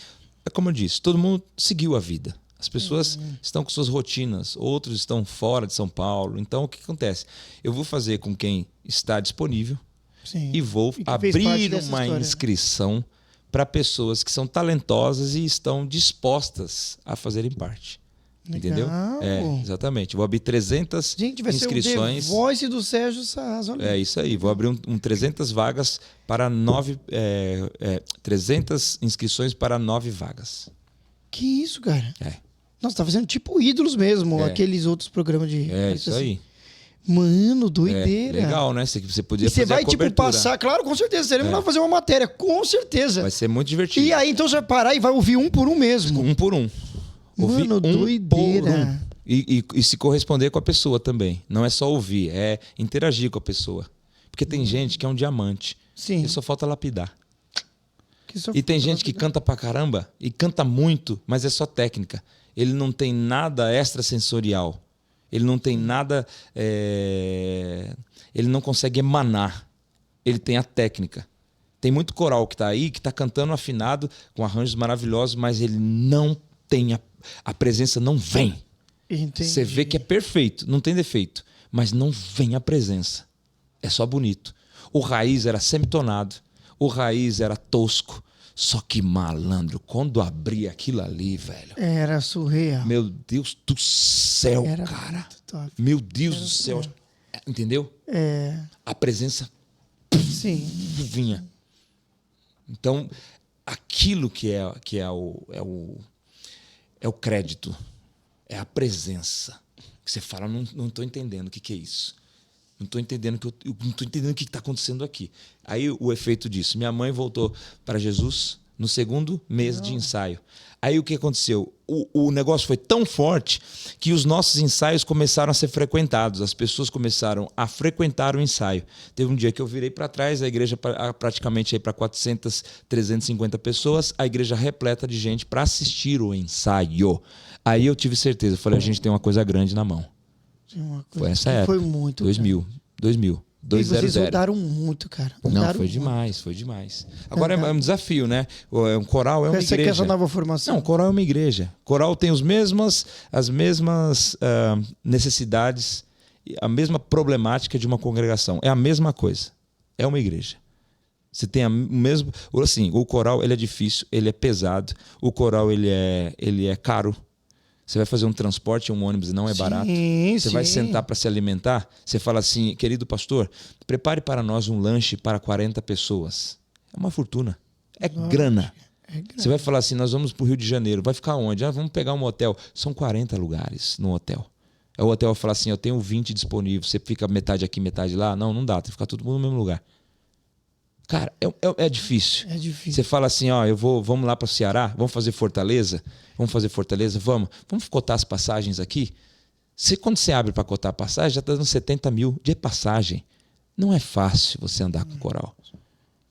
como eu disse, todo mundo seguiu a vida. As pessoas estão com suas rotinas, outros estão fora de São Paulo. Então, o que acontece? Eu vou fazer com quem está disponível e vou abrir uma inscrição para pessoas que são talentosas e estão dispostas a fazerem parte. Entendeu? Exatamente. Vou abrir 300 inscrições. Ser o The Voice do Sérgio Saaz. É isso aí. Vou abrir 300 vagas para 300 inscrições para 9 vagas. Que isso, cara? Nossa, tá fazendo tipo Ídolos mesmo, aqueles outros programas de... Isso aí. Mano, doideira. Legal, né? Você podia fazer a cobertura. Tipo, passar... Claro, com certeza. Teremos lá fazer uma matéria, com certeza. Vai ser muito divertido. E aí, então, você vai parar e vai ouvir um por um mesmo. Um por um. Mano, doideira. E se corresponder com a pessoa também. Não é só ouvir, é interagir com a pessoa. Porque tem gente que é um diamante. Sim. E só falta lapidar. E tem gente que canta pra caramba e canta muito, mas é só técnica. Ele não tem nada extrasensorial. Ele não tem nada... Ele não consegue emanar. Ele tem a técnica. Tem muito coral que está aí, que está cantando afinado, com arranjos maravilhosos, mas ele não tem... A presença não vem. Entendi. Você vê que é perfeito, não tem defeito. Mas não vem a presença. É só bonito. O Raiz era semitonado. O Raiz era tosco. Só que malandro, quando abri aquilo ali, velho. Era surreal. Meu Deus do céu, era cara. Muito top. Meu Deus do céu. Entendeu? A presença vinha. Então, aquilo que é o crédito, é a presença. Que você fala, não estou entendendo o que é isso. Não estou entendendo o que está acontecendo aqui. Aí o efeito disso. Minha mãe voltou para Jesus no segundo mês de ensaio. Aí o que aconteceu? O negócio foi tão forte que os nossos ensaios começaram a ser frequentados. As pessoas começaram a frequentar o ensaio. Teve um dia que eu virei para trás, a igreja praticamente para 400, 350 pessoas, a igreja repleta de gente para assistir o ensaio. Aí eu tive certeza, falei, a gente tem uma coisa grande na mão. Foi essa época. Foi muito. 2000. E vocês rodaram muito, cara. Não, foi demais. Agora é um desafio, né? Um coral é uma igreja. Você quer essa nova formação? Não, coral é uma igreja. Coral tem as mesmas necessidades, a mesma problemática de uma congregação. É a mesma coisa. É uma igreja. Você tem o mesmo... Assim, o coral ele é difícil, ele é pesado. O coral ele é caro. Você vai fazer um transporte, um ônibus, não é barato. Você vai sentar para se alimentar. Você fala assim, querido pastor, prepare para nós um lanche para 40 pessoas. É uma fortuna. É grana. Você vai falar assim, nós vamos para o Rio de Janeiro. Vai ficar onde? Vamos pegar um hotel. São 40 lugares no hotel. Aí o hotel vai falar assim, eu tenho 20 disponíveis. Você fica metade aqui, metade lá. Não dá. Tem que ficar todo mundo no mesmo lugar. Cara, é difícil. É difícil. Você fala assim, vamos lá para o Ceará, vamos fazer Fortaleza? Vamos cotar as passagens aqui? Quando você abre para cotar a passagem, já está dando 70 mil de passagem. Não é fácil você andar com coral.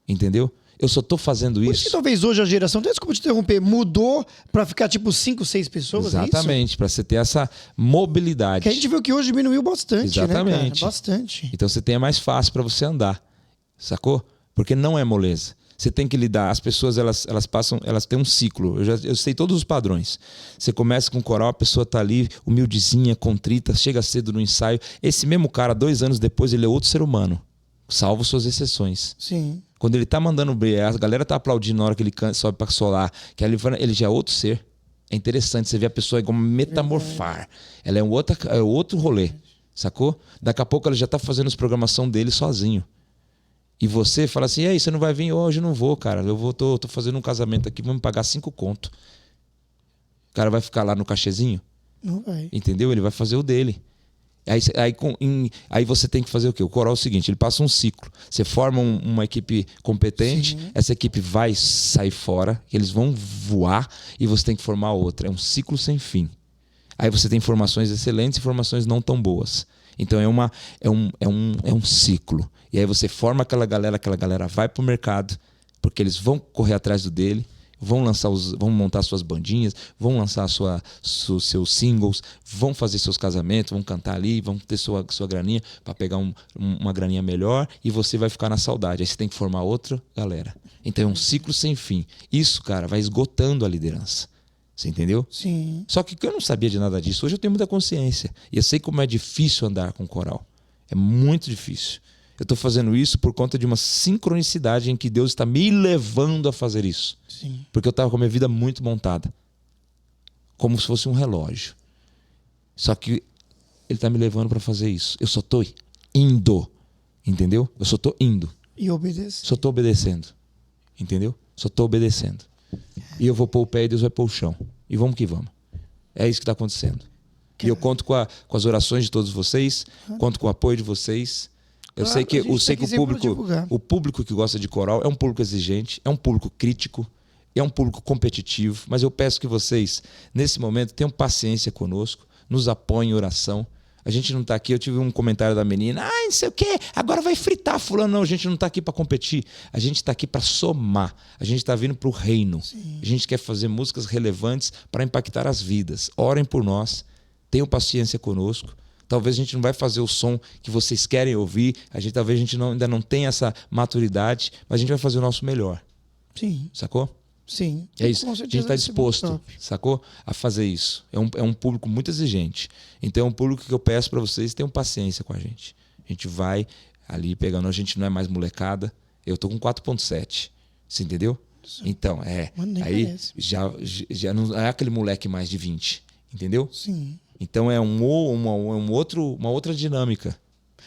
Entendeu? Eu só estou fazendo isso. Por isso que talvez hoje a geração, desculpa te interromper, mudou para ficar tipo 5, 6 pessoas. Exatamente, para você ter essa mobilidade. Que a gente viu que hoje diminuiu bastante. Exatamente. Né, cara? Bastante. Então você tem mais fácil para você andar. Sacou? Porque não é moleza. Você tem que lidar. As pessoas elas têm um ciclo. Eu sei todos os padrões. Você começa com coral, a pessoa está ali, humildezinha, contrita, chega cedo no ensaio. Esse mesmo cara, 2 anos depois, ele é outro ser humano. Salvo suas exceções. Sim. Quando ele está mandando a galera está aplaudindo na hora que ele sobe para solar, que ele já é outro ser. É interessante. Você vê a pessoa igual metamorfar. Ela é outro rolê. Sacou? Daqui a pouco ela já está fazendo as programação dele sozinho. E você fala assim, e aí, você não vai vir hoje? Eu não vou, cara. Tô fazendo um casamento aqui, vamos me pagar 5 conto. O cara vai ficar lá no cachezinho? Não vai. Entendeu? Ele vai fazer o dele. Aí você tem que fazer o quê? O coral é o seguinte, ele passa um ciclo. Você forma uma equipe competente, essa equipe vai sair fora, eles vão voar e você tem que formar outra. É um ciclo sem fim. Aí você tem formações excelentes e formações não tão boas. Então é um ciclo. E aí você forma aquela galera vai pro mercado, porque eles vão correr atrás do dele, vão montar suas bandinhas, vão lançar seus singles, vão fazer seus casamentos, vão cantar ali, vão ter sua graninha para pegar uma graninha melhor e você vai ficar na saudade. Aí você tem que formar outra galera. Então é um ciclo sem fim. Isso, cara, vai esgotando a liderança. Você entendeu? Sim. Só que eu não sabia de nada disso. Hoje eu tenho muita consciência. E eu sei como é difícil andar com coral. É muito difícil. Eu estou fazendo isso por conta de uma sincronicidade em que Deus está me levando a fazer isso. Sim. Porque eu estava com a minha vida muito montada. Como se fosse um relógio. Só que Ele está me levando para fazer isso. Eu só estou indo. Entendeu? Eu só estou indo. E obedecendo. Só estou obedecendo. Entendeu? Só estou obedecendo. E eu vou pôr o pé e Deus vai pôr o chão. E vamos que vamos. É isso que está acontecendo. E eu conto com as orações de todos vocês. Conto com o apoio de vocês. Eu sei que o público que gosta de coral é um público exigente, é um público crítico, é um público competitivo. Mas eu peço que vocês, nesse momento, tenham paciência conosco, nos apoiem em oração. A gente não está aqui, eu tive um comentário da menina, não sei o quê, agora vai fritar fulano. Não, a gente não está aqui para competir, a gente está aqui para somar. A gente está vindo para o reino. Sim. A gente quer fazer músicas relevantes para impactar as vidas. Orem por nós, tenham paciência conosco. Talvez a gente não vai fazer o som que vocês querem ouvir. Talvez a gente ainda não tenha essa maturidade, mas a gente vai fazer o nosso melhor. Sim. Sacou? Sim. É isso. A gente está disposto, sacou? A fazer isso. É um público muito exigente. Então é um público que eu peço para vocês, tenham paciência com a gente. A gente vai ali pegando, a gente não é mais molecada. Eu tô com 4.7. Você entendeu? Então, Mano, aí já não é aquele moleque mais de 20, entendeu? Sim. Então é uma outra dinâmica.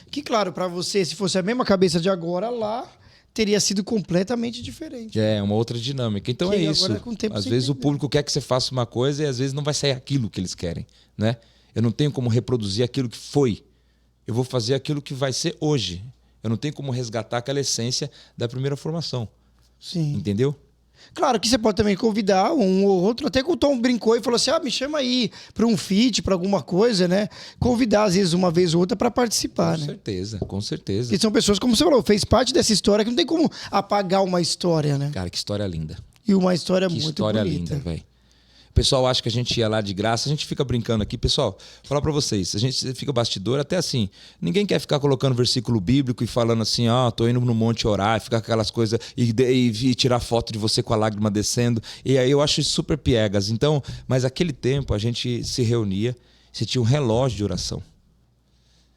Que, claro, para você, se fosse a mesma cabeça de agora lá, teria sido completamente diferente. É uma outra dinâmica. Então que é isso. Agora, com o tempo, às vezes o público quer que você faça uma coisa e às vezes não vai sair aquilo que eles querem, né? Eu não tenho como reproduzir aquilo que foi. Eu vou fazer aquilo que vai ser hoje. Eu não tenho como resgatar aquela essência da primeira formação. Sim. Entendeu? Claro que você pode também convidar um ou outro, até que o Tom brincou e falou assim, me chama aí para um feat, para alguma coisa, né? Convidar, às vezes, uma vez ou outra para participar, né? Com certeza. Porque são pessoas, como você falou, fez parte dessa história, que não tem como apagar uma história, né? Cara, que história linda. E uma história muito bonita. Que história linda, velho. O pessoal acha que a gente ia lá de graça, a gente fica brincando aqui. Pessoal, vou falar pra vocês, a gente fica bastidor até assim. Ninguém quer ficar colocando versículo bíblico e falando assim, tô indo no monte orar, e ficar aquelas coisas e tirar foto de você com a lágrima descendo. E aí eu acho isso super piegas. Então, mas aquele tempo a gente se reunia, você tinha um relógio de oração.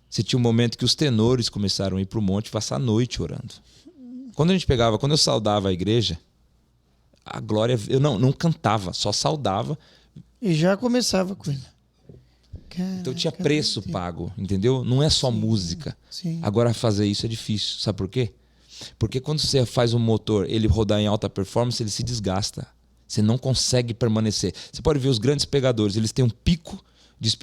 Você tinha um momento que os tenores começaram a ir pro monte e passar a noite orando. Quando eu saudava a igreja, a glória, eu não cantava, só saudava. E já começava a coisa. Então tinha preço pago, entendeu? Não é só música. Sim. Agora fazer isso é difícil. Sabe por quê? Porque quando você faz um motor, ele rodar em alta performance, ele se desgasta. Você não consegue permanecer. Você pode ver os grandes pregadores, eles têm um pico de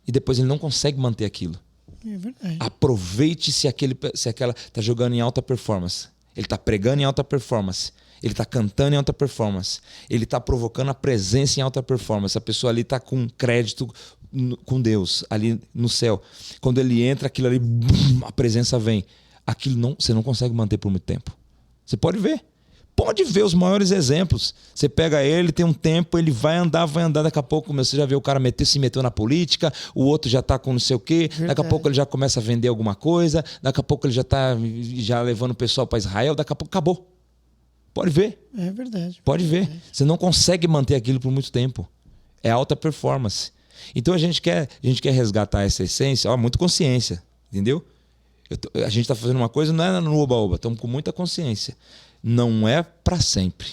e depois ele não consegue manter aquilo. É verdade. Aproveite se aquela tá jogando em alta performance. Ele tá pregando em alta performance. Ele está cantando em alta performance. Ele está provocando a presença em alta performance. A pessoa ali está com crédito com Deus, ali no céu. Quando ele entra, aquilo ali, a presença vem. Aquilo você não consegue manter por muito tempo. Você pode ver. Pode ver os maiores exemplos. Você pega ele, tem um tempo, ele vai andar, daqui a pouco você já vê o cara se meteu na política, o outro já está com não sei o quê, daqui a pouco ele já começa a vender alguma coisa, daqui a pouco ele já está levando o pessoal para Israel, daqui a pouco acabou. Pode ver. É verdade. Pode ver. Você não consegue manter aquilo por muito tempo. É alta performance. Então a gente quer resgatar essa essência, muito consciência, entendeu? A gente está fazendo uma coisa, não é no oba-oba, estamos com muita consciência. Não é para sempre.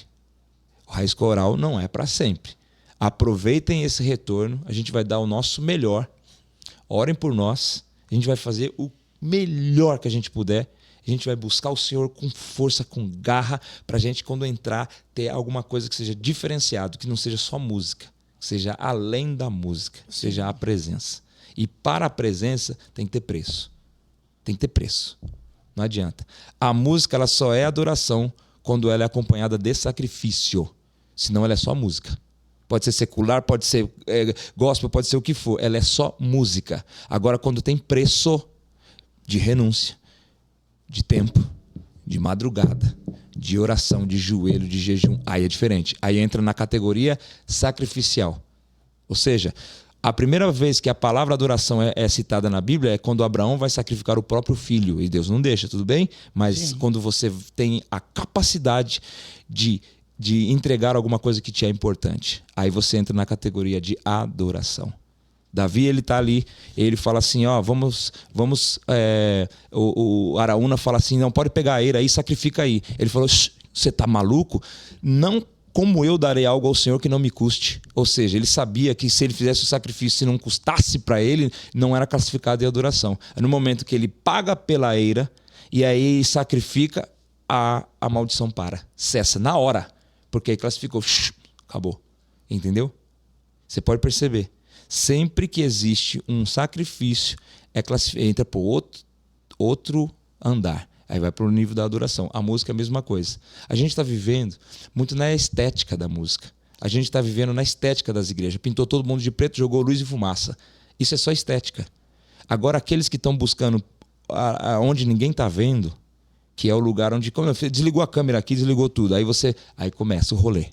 O Raiz Coral não é para sempre. Aproveitem esse retorno, a gente vai dar o nosso melhor. Orem por nós, a gente vai fazer o melhor que a gente puder. A gente vai buscar o Senhor com força, com garra, para a gente, quando entrar, ter alguma coisa que seja diferenciado, que não seja só música, que seja além da música, seja a presença. E para a presença tem que ter preço. Tem que ter preço. Não adianta. A música ela só é adoração quando ela é acompanhada de sacrifício. Senão ela é só música. Pode ser secular, pode ser gospel, pode ser o que for. Ela é só música. Agora, quando tem preço de renúncia, de tempo, de madrugada, de oração, de joelho, de jejum, aí é diferente. Aí entra na categoria sacrificial. Ou seja, a primeira vez que a palavra adoração é citada na Bíblia é quando Abraão vai sacrificar o próprio filho. E Deus não deixa, tudo bem? Mas quando você tem a capacidade de entregar alguma coisa que te é importante, aí você entra na categoria de adoração. Davi, ele tá ali, ele fala assim, o Araúna fala assim, não, pode pegar a eira aí, sacrifica aí. Ele falou, você tá maluco? Não, como eu darei algo ao Senhor que não me custe. Ou seja, ele sabia que se ele fizesse o sacrifício e não custasse para ele, não era classificado em adoração. No momento que ele paga pela eira e aí sacrifica, a maldição cessa na hora, porque aí classificou, acabou. Entendeu? Você pode perceber. Sempre que existe um sacrifício, entra para outro andar. Aí vai para o nível da adoração. A música é a mesma coisa. A gente está vivendo muito na estética da música. A gente está vivendo na estética das igrejas. Pintou todo mundo de preto, jogou luz e fumaça. Isso é só estética. Agora, aqueles que estão buscando onde ninguém está vendo, que é o lugar onde... Desligou a câmera aqui, desligou tudo. Aí começa o rolê.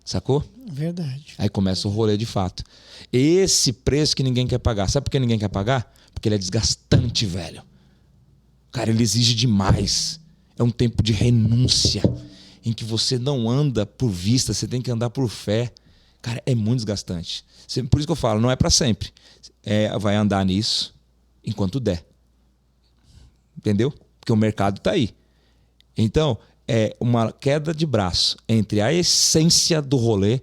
Sacou? Verdade. Aí começa o rolê de fato. Esse preço que ninguém quer pagar. Sabe por que ninguém quer pagar? Porque ele é desgastante, velho. Cara, ele exige demais. É um tempo de renúncia, em que você não anda por vista, você tem que andar por fé. Cara, é muito desgastante. Por isso que eu falo, não é para sempre. Vai andar nisso enquanto der. Entendeu? Porque o mercado tá aí. Então, é uma queda de braço entre a essência do rolê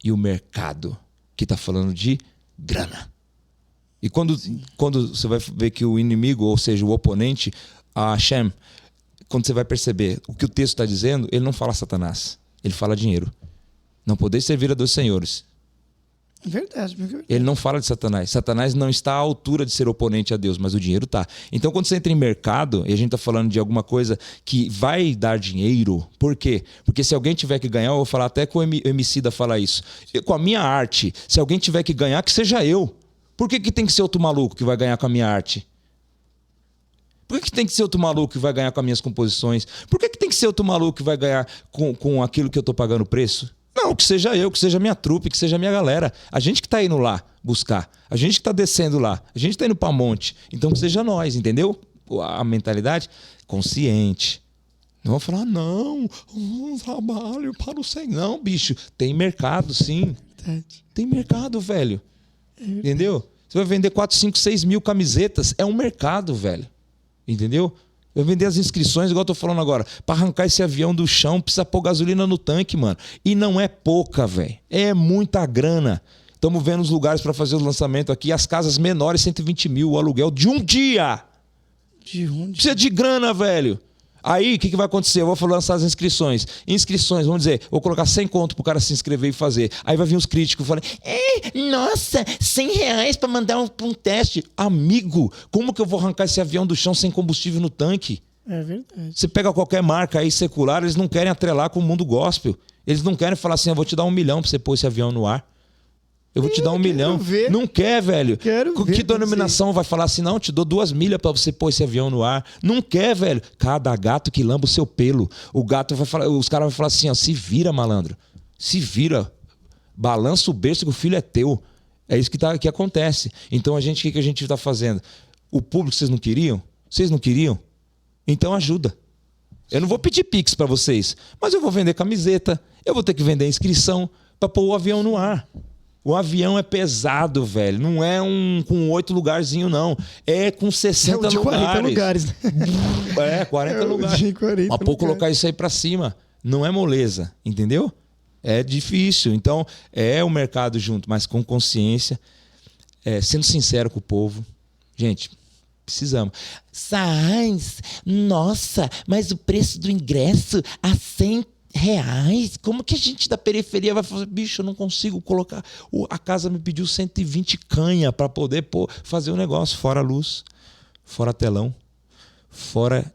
e o mercado, que está falando de grana. E quando você vai ver que o inimigo, ou seja, o oponente, a Hashem, quando você vai perceber o que o texto está dizendo, ele não fala Satanás, ele fala dinheiro. Não podeis servir a dois senhores. Verdade. Ele não fala de Satanás. Satanás não está à altura de ser oponente a Deus, mas o dinheiro está. Então, quando você entra em mercado e a gente está falando de alguma coisa que vai dar dinheiro, por quê? Porque se alguém tiver que ganhar, eu vou falar até que o Emicida fala isso. Com a minha arte, se alguém tiver que ganhar, que seja eu. Por que tem que ser outro maluco que vai ganhar com a minha arte? Por que tem que ser outro maluco que vai ganhar com as minhas composições? Por que tem que ser outro maluco que vai ganhar com aquilo que eu estou pagando preço? Não, que seja eu, que seja a minha trupe, que seja a minha galera. A gente que está indo lá buscar. A gente que está descendo lá. A gente está indo para monte. Então que seja nós, entendeu? A mentalidade consciente. Não vou falar, não, trabalho para o Senhor. Não, bicho, tem mercado, sim. Tem mercado, velho. Entendeu? Você vai vender 4, 5, 6 mil camisetas. É um mercado, velho. Entendeu? Eu vender as inscrições, igual eu tô falando agora. Para arrancar esse avião do chão, precisa pôr gasolina no tanque, mano. E não é pouca, velho. É muita grana. Estamos vendo os lugares para fazer o lançamento aqui. As casas menores, 120 mil. O aluguel de um dia. De onde? Precisa de grana, velho. Aí, o que vai acontecer? Eu vou lançar as inscrições. Inscrições, vamos dizer, vou colocar 100 conto pro cara se inscrever e fazer. Aí vai vir os críticos falando, nossa, R$100 para mandar um teste. Amigo, como que eu vou arrancar esse avião do chão sem combustível no tanque? É verdade. Você pega qualquer marca aí secular, eles não querem atrelar com o mundo gospel. Eles não querem falar assim, eu vou te dar $1 milhão para você pôr esse avião no ar. Eu vou te dar $1 milhão. Ver. Não quer, velho. Quero que ver, denominação vai falar assim, não, te dou 2 milhas para você pôr esse avião no ar? Não quer, velho. Cada gato que lamba o seu pelo. O gato vai falar, os caras vão falar assim, ó, se vira, malandro. Se vira. Balança o berço que o filho é teu. É isso que acontece. Então o que a gente está fazendo? O público vocês não queriam? Vocês não queriam? Então ajuda. Eu não vou pedir pix para vocês, mas eu vou vender camiseta, eu vou ter que vender inscrição para pôr o avião no ar. O avião é pesado, velho. Não é com 8 lugarzinho, não. É com 60 de lugares. 40 lugares, né? 40 lugares. 40 Mas pouco colocar isso aí pra cima. Não é moleza, entendeu? É difícil. Então, é o mercado junto, mas com consciência. Sendo sincero com o povo. Gente, precisamos. Sainz, nossa, mas o preço do ingresso a R$100. Como que a gente da periferia vai fazer? Bicho, eu não consigo colocar. A casa me pediu 120 canha para poder fazer o negócio. Fora luz, fora telão, fora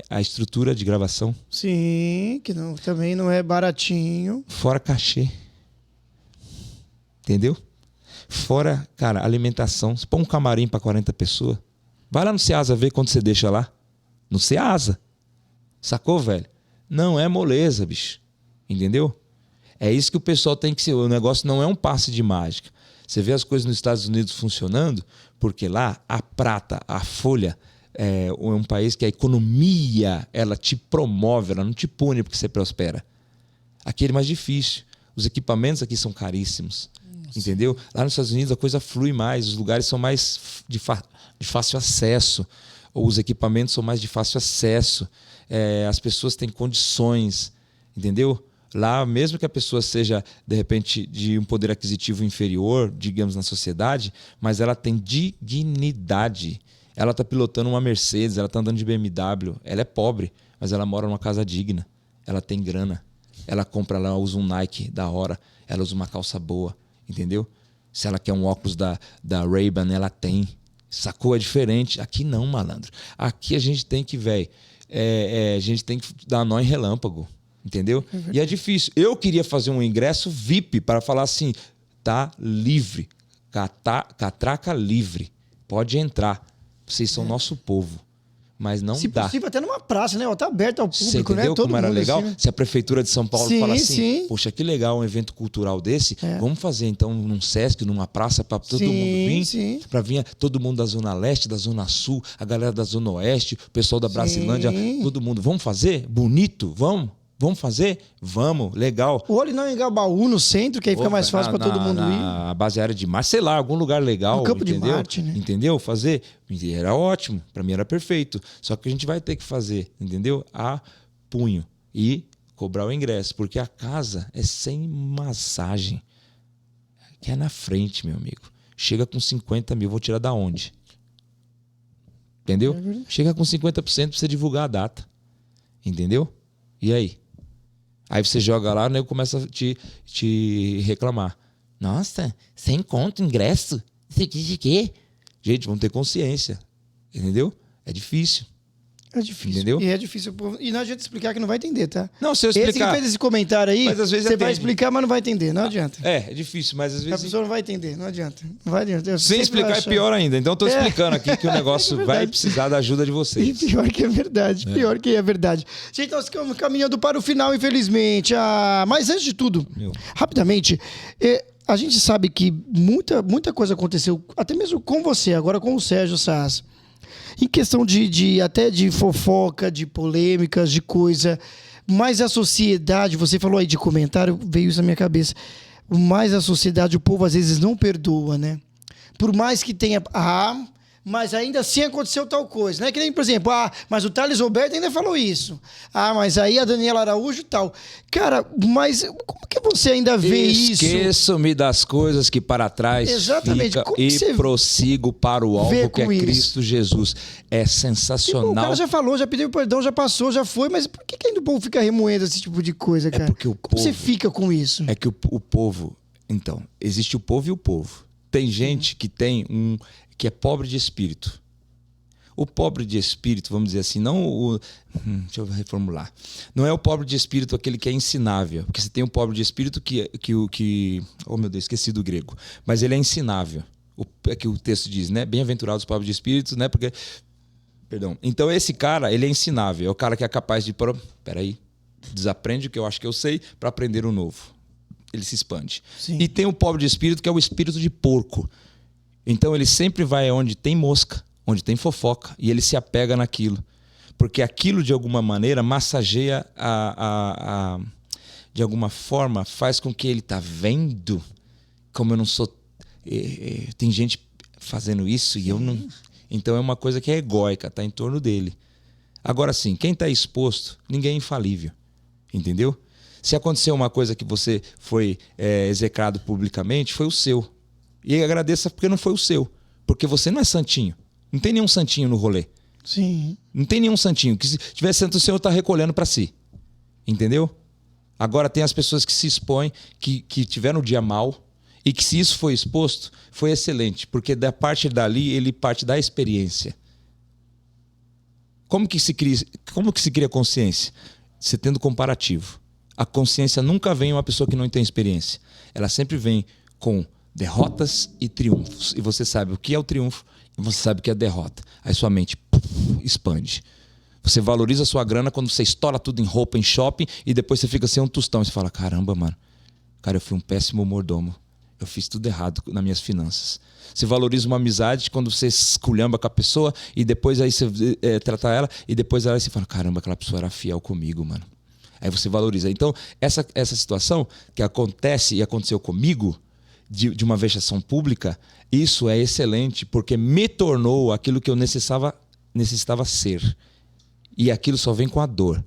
a estrutura de gravação. Sim, que também não é baratinho. Fora cachê. Entendeu? Fora, cara, alimentação. Você põe um camarim para 40 pessoas. Vai lá no Ceasa ver quando você deixa lá. No Ceasa. Sacou, velho? Não é moleza, bicho. Entendeu? É isso que o pessoal tem que ser. O negócio não é um passe de mágica. Você vê as coisas nos Estados Unidos funcionando, porque lá a prata, a folha, é um país que a economia ela te promove, ela não te pune porque você prospera. Aqui é mais difícil. Os equipamentos aqui são caríssimos. Nossa. Entendeu? Lá nos Estados Unidos a coisa flui mais, os lugares são mais de fácil acesso. Os equipamentos são mais de fácil acesso. As pessoas têm condições, entendeu? Lá, mesmo que a pessoa seja, de repente, de um poder aquisitivo inferior, digamos, na sociedade, mas ela tem dignidade. Ela está pilotando uma Mercedes, ela está andando de BMW. Ela é pobre, mas ela mora numa casa digna. Ela tem grana. Ela compra, ela usa um Nike da hora. Ela usa uma calça boa, entendeu? Se ela quer um óculos da Ray-Ban, ela tem. Sacou? É diferente. Aqui não, malandro. Aqui a gente tem que, velho... a gente tem que dar nó em relâmpago, entendeu? E é difícil. Eu queria fazer um ingresso VIP para falar assim, tá livre, catraca livre, pode entrar, vocês são nosso povo, mas não se dá. Se possível até numa praça, né? Tá aberto ao público, você entendeu, né? Todo como era legal? Assim, né? Se a prefeitura de São Paulo falar assim, poxa, que legal um evento cultural desse, vamos fazer então num Sesc, numa praça para todo mundo vir, para vir todo mundo da Zona Leste, da Zona Sul, a galera da Zona Oeste, o pessoal da Brasilândia, todo mundo. Vamos fazer? Bonito? Vamos? Vamos fazer? Vamos, legal. Ou ali não em Engabaú, no centro, que aí fica mais fácil para todo mundo ir. Na base aérea de Marte, sei lá, algum lugar legal. No campo entendeu? de Marte, né? Entendeu? Fazer. Era ótimo, para mim era perfeito. Só que a gente vai ter que fazer, entendeu? A punho. E cobrar o ingresso, porque a casa é sem massagem. Que é na frente, meu amigo. Chega com 50 mil, vou tirar da onde? Entendeu? Chega com 50% pra você divulgar a data. Entendeu? E aí? Aí você joga lá, né? Começa a te reclamar. Nossa, sem conto, ingresso. Isso aqui de quê? Gente, vamos ter consciência. Entendeu? É difícil. É difícil. Entendeu? E é difícil. E não adianta explicar que não vai entender, tá? Não, se eu explicar... Esse que fez esse comentário aí, mas às vezes você atende. vai explicar, mas não vai entender. Não adianta. É difícil, mas às vezes... A pessoa não vai entender. Não adianta. Não vai adianta. Sem explicar é pior ainda. Então eu tô explicando aqui que o negócio vai precisar da ajuda de vocês. E pior que é verdade. Pior que é verdade. Gente, nós estamos caminhando para o final, infelizmente. Mas antes de tudo, rapidamente... A gente sabe que muita coisa aconteceu, até mesmo com você, agora com o Sérgio Sass. Em questão até de fofoca, de polêmicas, de coisa. Mas a sociedade, você falou aí de comentário, veio isso na minha cabeça. Mas a sociedade, o povo às vezes não perdoa, né? Por mais que tenha... mas ainda assim aconteceu tal coisa, né? Que nem, por exemplo, mas o Thales Roberto ainda falou isso. Mas aí a Daniela Araújo e tal. Cara, mas como que você ainda vê isso? Esqueço-me das coisas que para trás exatamente. Fica e prossigo para o alvo que é isso? Cristo Jesus. É sensacional. O cara já falou, já pediu perdão, já passou, já foi, mas por que ainda o povo fica remoendo esse tipo de coisa, cara? É porque o povo... Como você fica com isso? É que o povo... Então, existe o povo e o povo. Tem gente que tem que é pobre de espírito. O pobre de espírito, vamos dizer assim, não o... deixa eu reformular. Não é o pobre de espírito aquele que é ensinável. Porque você tem o pobre de espírito oh, meu Deus, esqueci do grego. Mas ele é ensinável. É que o texto diz, né? Bem-aventurados os pobres de espírito, né? Porque... Perdão. Então esse cara, ele é ensinável. É o cara que é capaz de... Peraí. Desaprende o que eu acho que eu sei para aprender o novo. Ele se expande. Sim. E tem o pobre de espírito, que é o espírito de porco. Então ele sempre vai onde tem mosca, onde tem fofoca, e ele se apega naquilo. Porque aquilo, de alguma maneira, massageia de alguma forma, faz com que ele tá vendo como eu não sou... tem gente fazendo isso e eu não... Então é uma coisa que é egóica, tá em torno dele. Agora sim, quem está exposto, ninguém é infalível. Entendeu? Se aconteceu uma coisa que você foi execrado publicamente, foi o seu. E agradeça porque não foi o seu. Porque você não é santinho. Não tem nenhum santinho no rolê. Sim. Não tem nenhum santinho. Que se tiver santo, o Senhor está recolhendo para si. Entendeu? Agora tem as pessoas que se expõem, que tiveram um dia mal, e que se isso foi exposto, foi excelente. Porque da parte dali, ele parte da experiência. Como que se cria consciência? Você tendo comparativo. A consciência nunca vem em uma pessoa que não tem experiência. Ela sempre vem com derrotas e triunfos. E você sabe o que é o triunfo e você sabe o que é a derrota. Aí sua mente expande. Você valoriza a sua grana quando você estoura tudo em roupa, em shopping, e depois você fica sem um tostão. E você fala, caramba, mano. Cara, eu fui um péssimo mordomo. Eu fiz tudo errado nas minhas finanças. Você valoriza uma amizade quando você esculhamba com a pessoa e depois aí você trata ela e depois aí você fala, caramba, aquela pessoa era fiel comigo, mano. Aí você valoriza. Então, essa situação que acontece e aconteceu comigo, de uma vexação pública, isso é excelente porque me tornou aquilo que eu necessitava ser. E aquilo só vem com a dor.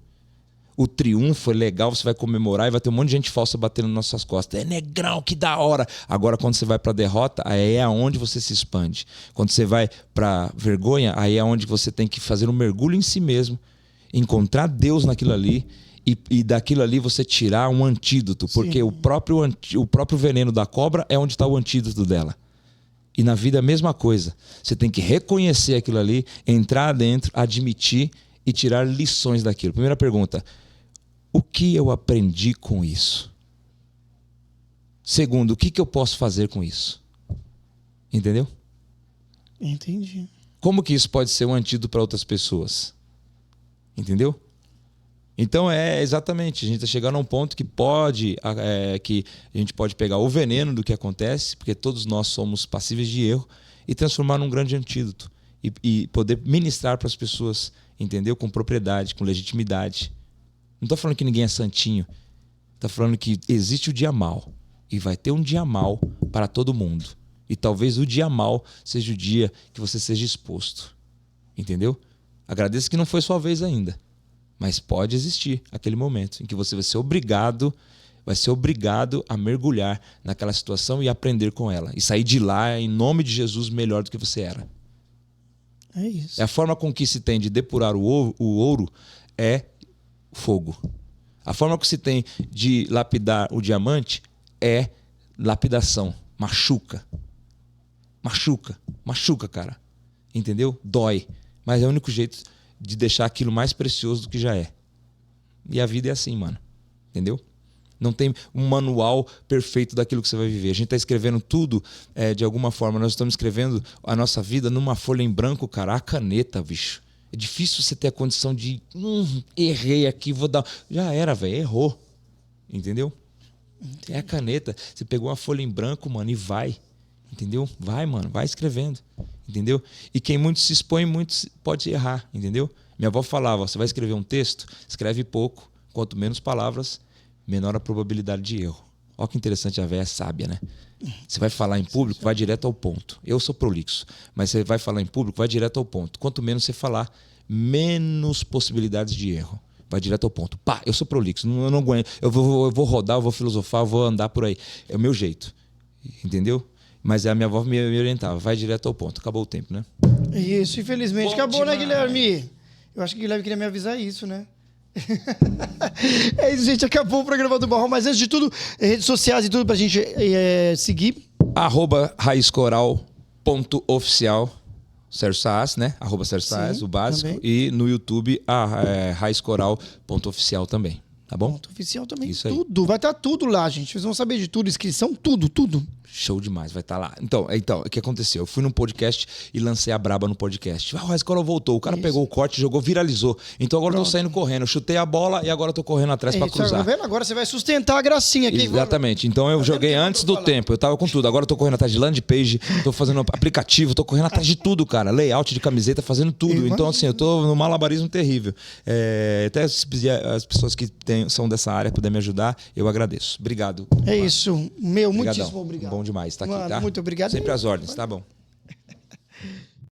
O triunfo é legal, você vai comemorar e vai ter um monte de gente falsa batendo nas nossas costas. É negrão, que da hora! Agora, quando você vai pra derrota, aí é onde você se expande. Quando você vai pra vergonha, aí é onde você tem que fazer um mergulho em si mesmo, encontrar Deus naquilo ali e daquilo ali você tirar um antídoto. Porque o próprio veneno da cobra é onde está o antídoto dela. E na vida é a mesma coisa. Você tem que reconhecer aquilo ali, entrar dentro, admitir e tirar lições daquilo. Primeira pergunta, o que eu aprendi com isso? Segundo, o que eu posso fazer com isso? Entendeu? Entendi. Como que isso pode ser um antídoto para outras pessoas? Entendeu? Então exatamente, a gente está chegando a um ponto que que a gente pode pegar o veneno do que acontece, porque todos nós somos passíveis de erro, e transformar num grande antídoto. E poder ministrar para as pessoas, entendeu? Com propriedade, com legitimidade. Não tô falando que ninguém é santinho. Tá falando que existe o dia mal. E vai ter um dia mal para todo mundo. E talvez o dia mal seja o dia que você seja exposto. Entendeu? Agradeça que não foi sua vez ainda. Mas pode existir aquele momento em que você vai ser obrigado a mergulhar naquela situação e aprender com ela. E sair de lá, em nome de Jesus, melhor do que você era. É isso. A forma com que se tem de depurar o ouro é fogo. A forma que se tem de lapidar o diamante é lapidação. Machuca. Machuca, cara. Entendeu? Dói. Mas é o único jeito de deixar aquilo mais precioso do que já é. E a vida é assim, mano. Entendeu? Não tem um manual perfeito daquilo que você vai viver. A gente está escrevendo tudo de alguma forma. Nós estamos escrevendo a nossa vida numa folha em branco, cara. A caneta, bicho. É difícil você ter a condição de... errei aqui, vou dar... Já era, velho. Errou. Entendeu? É a caneta. Você pegou uma folha em branco, mano, e vai. Entendeu? Vai, mano. Vai escrevendo. Entendeu? E quem muito se expõe, muito pode errar. Entendeu? Minha avó falava, você vai escrever um texto, escreve pouco. Quanto menos palavras, menor a probabilidade de erro. Olha que interessante, a véia é sábia, né? Você vai falar em público, vai direto ao ponto. Eu sou prolixo, mas você vai falar em público, vai direto ao ponto. Quanto menos você falar, menos possibilidades de erro. Vai direto ao ponto. Pá, eu sou prolixo, eu não aguento. Eu vou rodar, eu vou filosofar, eu vou andar por aí. É o meu jeito. Entendeu? Mas a minha avó me orientava. Vai direto ao ponto. Acabou o tempo, né? Isso, infelizmente. Bom acabou, demais. né, Guilherme? Eu acho que o Guilherme queria me avisar isso, né? É isso, gente. Acabou o programa do Barrão. Mas antes de tudo, redes sociais e tudo pra gente seguir. @raizcoral.oficial. Sérgio Saas, né? @Sérgio Saas, o básico. Também. E no YouTube, raizcoral.oficial também. Tá bom? Ponto oficial também. Isso aí. Tudo. Vai estar tudo lá, gente. Vocês vão saber de tudo. Inscrição, tudo. Show demais, vai estar lá. Então, o que aconteceu? Eu fui num podcast e lancei a braba no podcast. A escola voltou, o cara pegou o corte, jogou, viralizou. Então agora eu tô saindo correndo. Eu chutei a bola e agora eu tô correndo atrás pra cruzar. Tá vendo? Agora você vai sustentar a gracinha aqui. Exatamente. Então eu joguei antes do tempo. Eu tava com tudo. Agora eu tô correndo atrás de landing page, tô fazendo aplicativo, tô correndo atrás de tudo, cara. Layout de camiseta, fazendo tudo. Então, assim, eu tô no malabarismo terrível. Até se as pessoas que são dessa área puderem me ajudar, eu agradeço. Obrigado. É isso. Muitíssimo Obrigadão. obrigado. Bom demais estar aqui, Mano, tá? muito obrigado. Sempre às ordens, tá bom?